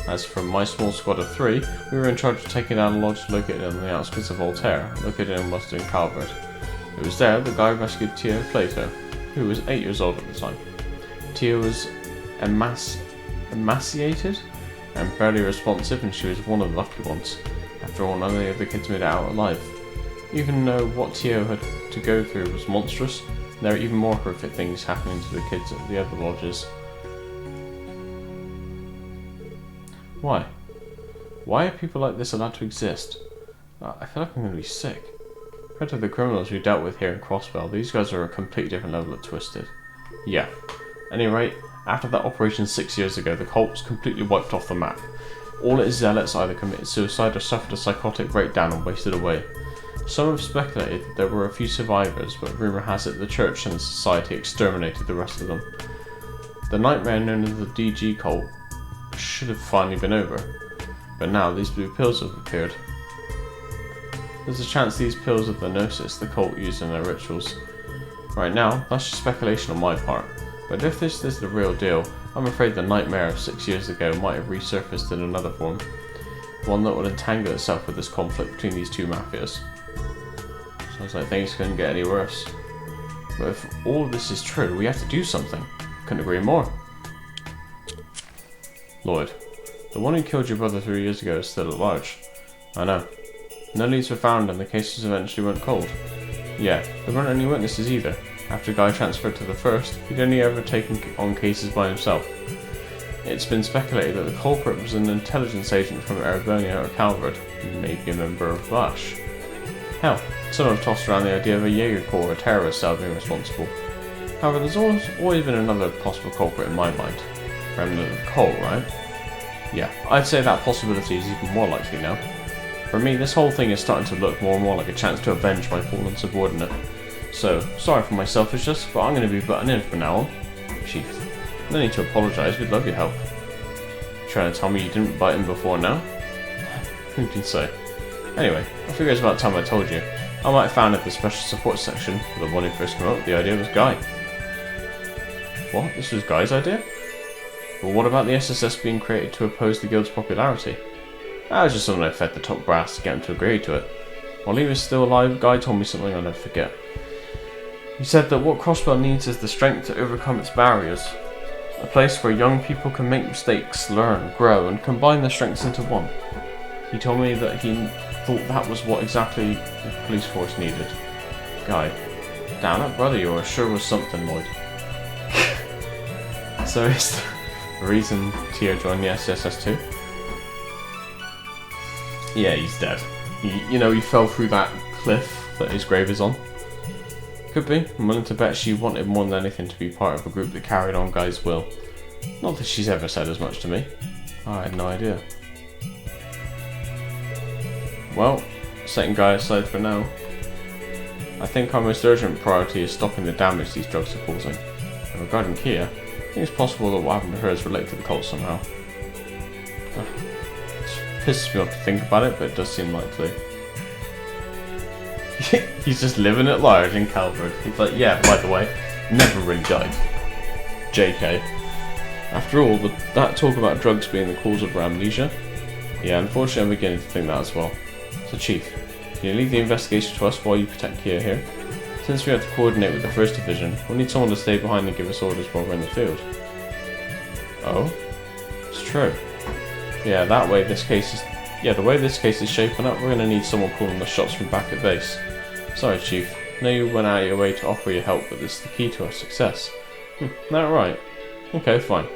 As for my small squad of 3, we were in charge of taking down a lodge located on the outskirts of Voltaire, located in western Calvert. It was there that Guy rescued Tio Plato, who was 8 years old at the time. Tio was emaciated and barely responsive, and she was one of the lucky ones. After all, none of the other kids made it out alive. Even though what Tio had to go through was monstrous, there are even more horrific things happening to the kids at the other lodges. Why? Why are people like this allowed to exist? I feel like I'm going to be sick. Compared to the criminals we dealt with here in Crossbell, these guys are a completely different level of twisted. Yeah. At any rate, after that operation 6 years ago, the cult was completely wiped off the map. All its zealots either committed suicide or suffered a psychotic breakdown and wasted away. Some have speculated that there were a few survivors, but rumour has it the church and the society exterminated the rest of them. The nightmare known as the DG cult should have finally been over, but now these blue pills have appeared. There's a chance these pills are the gnosis the cult used in their rituals. Right now, that's just speculation on my part, but if this is the real deal, I'm afraid the nightmare of 6 years ago might have resurfaced in another form, one that would entangle itself with this conflict between these two mafias. Sounds like things couldn't get any worse. But if all of this is true, we have to do something. Couldn't agree more. Lloyd, the one who killed your brother 3 years ago is still at large. I know. No leads were found and the cases eventually went cold. Yeah, there weren't any witnesses either. After Guy transferred to the first, he'd only ever taken on cases by himself. It's been speculated that the culprit was an intelligence agent from Erebonia or Calvert, maybe a member of Vash. Hell, some have tossed around the idea of a Jaeger Corps or terrorist cell being responsible. However, there's always been another possible culprit in my mind. Remnant of Cole, right? Yeah, I'd say that possibility is even more likely now. For me, this whole thing is starting to look more and more like a chance to avenge my fallen subordinate. So, sorry for my selfishness, but I'm going to be butting in from now on. Chief, no need to apologise, we'd love your help. Trying to tell me you didn't bite him before now? Who can say? Anyway, I figure it's about time I told you. I might have founded the special support section, but the one who first came up with the idea was Guy. What? This was Guy's idea? Well, what about the SSS being created to oppose the guild's popularity? That was just something I fed the top brass to get him to agree to it. While he was still alive, Guy told me something I'll never forget. He said that what Crossbell needs is the strength to overcome its barriers. A place where young people can make mistakes, learn, grow, and combine their strengths into one. He told me that he thought that was what exactly the police force needed. Guy, damn, that brother yours sure was something, Lloyd. So is the reason Tio joined the SSS too? Yeah, he's dead. He fell through that cliff that his grave is on. Could be. I'm willing to bet she wanted more than anything to be part of a group that carried on Guy's will. Not that she's ever said as much to me. I had no idea. Well, setting Guy aside for now, I think our most urgent priority is stopping the damage these drugs are causing. And regarding Kia, I think it's possible that what happened to her is related to the cult somehow. It pisses me off to think about it, but it does seem likely. He's just living at large in Calvert. He's like, yeah, by the way, never really died. JK. After all, that talk about drugs being the cause of her amnesia? Yeah, unfortunately I'm beginning to think that as well. So Chief, can you leave the investigation to us while you protect Kia here? Since we have to coordinate with the 1st Division, we'll need someone to stay behind and give us orders while we're in the field. Oh? It's true. Yeah, the way this case is shaping up, we're going to need someone calling the shots from back at base. Sorry, Chief. I know you went out of your way to offer your help, but this is the key to our success. That right? Okay, fine.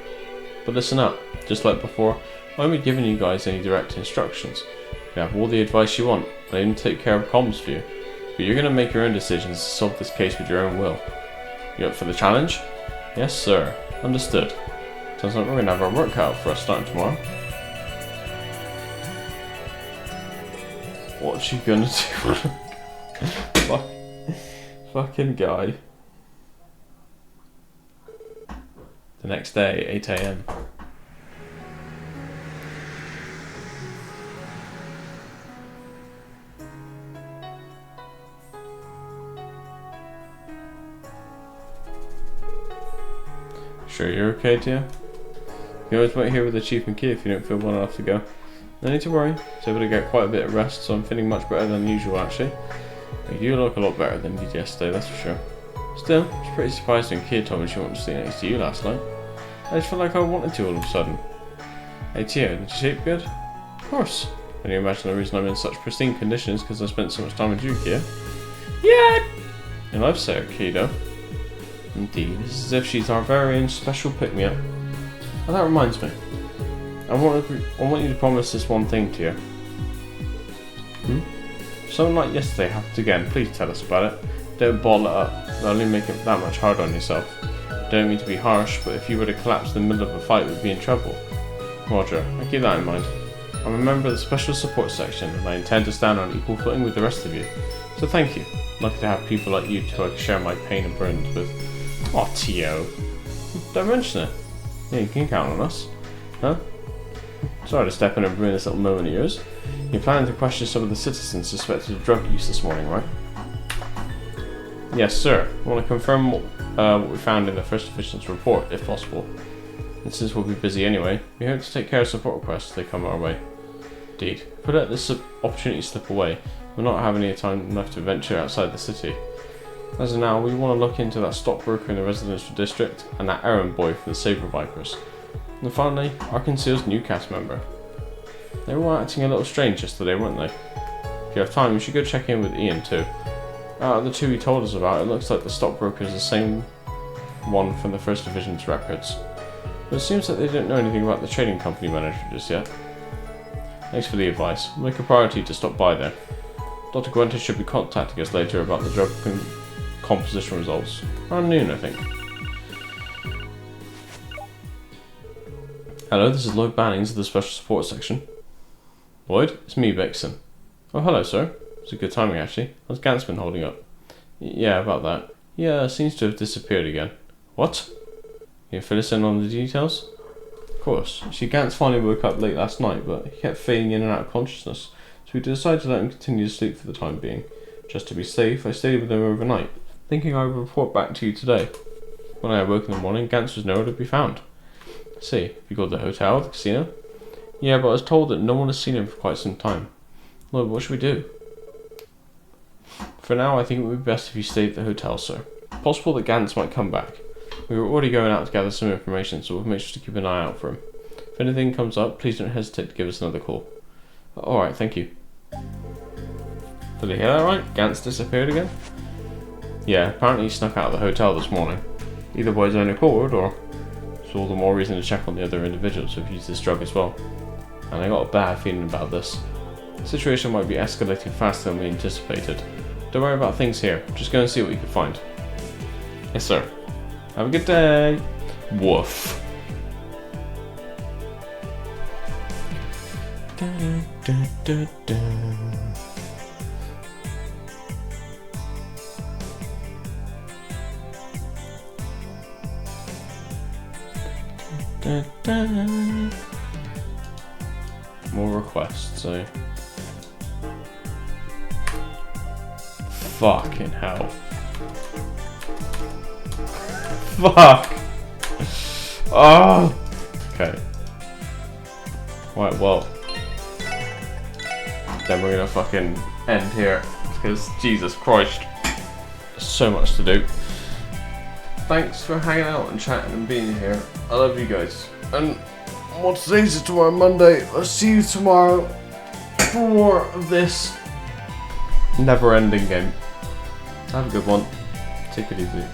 But listen up. Just like before, I won't be giving you guys any direct instructions. You have all the advice you want, and I even take care of comms for you. But you're going to make your own decisions to solve this case with your own will. You up for the challenge? Yes, sir. Understood. Sounds like we're going to have our work cut out for us starting tomorrow. What you gonna do? Fucking guy. The next day, 8 AM. Sure you're okay, dear? You can always wait here with the Chief and Key if you don't feel well enough to go. No need to worry. I was able to get quite a bit of rest, so I'm feeling much better than usual actually. But you look a lot better than you did yesterday, that's for sure. Still, I was pretty surprised when Kia told me she wanted to sleep next to you last night. I just felt like I wanted to all of a sudden. Hey Tia, did you sleep good? Of course. Can you imagine the reason I'm in such pristine condition is because I spent so much time with you, Kia? Yeah! Your lifesaver, Kido. Indeed, it's as if she's our very own special pick-me-up. And that reminds me. I want you to promise this one thing to you. If something like yesterday happens again, please tell us about it. Don't bottle it up, it'll only make it that much harder on yourself. Don't mean to be harsh, but if you were to collapse in the middle of a fight, we'd be in trouble. Roger, I keep that in mind. I'm a member of the Special Support Section, and I intend to stand on equal footing with the rest of you. So thank you. Lucky to have people like you two I can share my pain and burdens with. Aw, Tio. Don't mention it. Yeah, you can count on us. Huh? Sorry to step in and ruin this little moment of yours. You're planning to question some of the citizens suspected of drug use this morning, right? Yes, sir. I want to confirm what we found in the First Division's report, if possible. And since we'll be busy anyway, we hope to take care of support requests as they come our way. Indeed. If we let this opportunity slip away, we'll not have any time left to venture outside the city. As of now, we want to look into that stockbroker in the residential district and that errand boy from the Saber Vipers. And finally, our concealed new cast member. They were acting a little strange yesterday, weren't they? If you have time, you should go check in with Ian too. Out of the two he told us about, it looks like the stockbroker is the same one from the First Division's records. But it seems that they don't know anything about the trading company manager just yet. Thanks for the advice. We'll make a priority to stop by there. Dr. Gwenter should be contacting us later about the drug composition results. Around noon, I think. Hello, this is Lloyd Bannings of the Special Support Section. Lloyd, it's me, Vixen. Oh, hello, sir. It's a good timing, actually. How's Gantz been holding up? Yeah, about that. Yeah, seems to have disappeared again. What? Can you fill us in on the details? Of course. See, Gantz finally woke up late last night, but he kept fading in and out of consciousness, so we decided to let him continue to sleep for the time being. Just to be safe, I stayed with him overnight, thinking I would report back to you today. When I awoke in the morning, Gantz was nowhere to be found. See, have you got the hotel, the casino? Yeah, but I was told that no one has seen him for quite some time. Lloyd, what should we do? For now, I think it would be best if you stayed at the hotel, sir. Possible that Gantz might come back. We were already going out to gather some information, so we'll make sure to keep an eye out for him. If anything comes up, please don't hesitate to give us another call. Alright, thank you. Did you hear that right? Gantz disappeared again? Yeah, apparently he snuck out of the hotel this morning. Either by his own accord, or it's all the more reason to check on the other individuals who've used this drug as well. And I got a bad feeling about this. The situation might be escalating faster than we anticipated. Don't worry about things here, just go and see what you can find. Yes, sir. Have a good day. Woof. Da, da, da, da. Da, da. More requests, so. Fucking hell. Fuck! Oh! Okay. Right, well. Then we're gonna fucking end here. Because, Jesus Christ. There's so much to do. Thanks for hanging out and chatting and being here. I love you guys. And what's today's is tomorrow, Monday. I'll see you tomorrow for more of this never-ending game. Have a good one. Take it easy.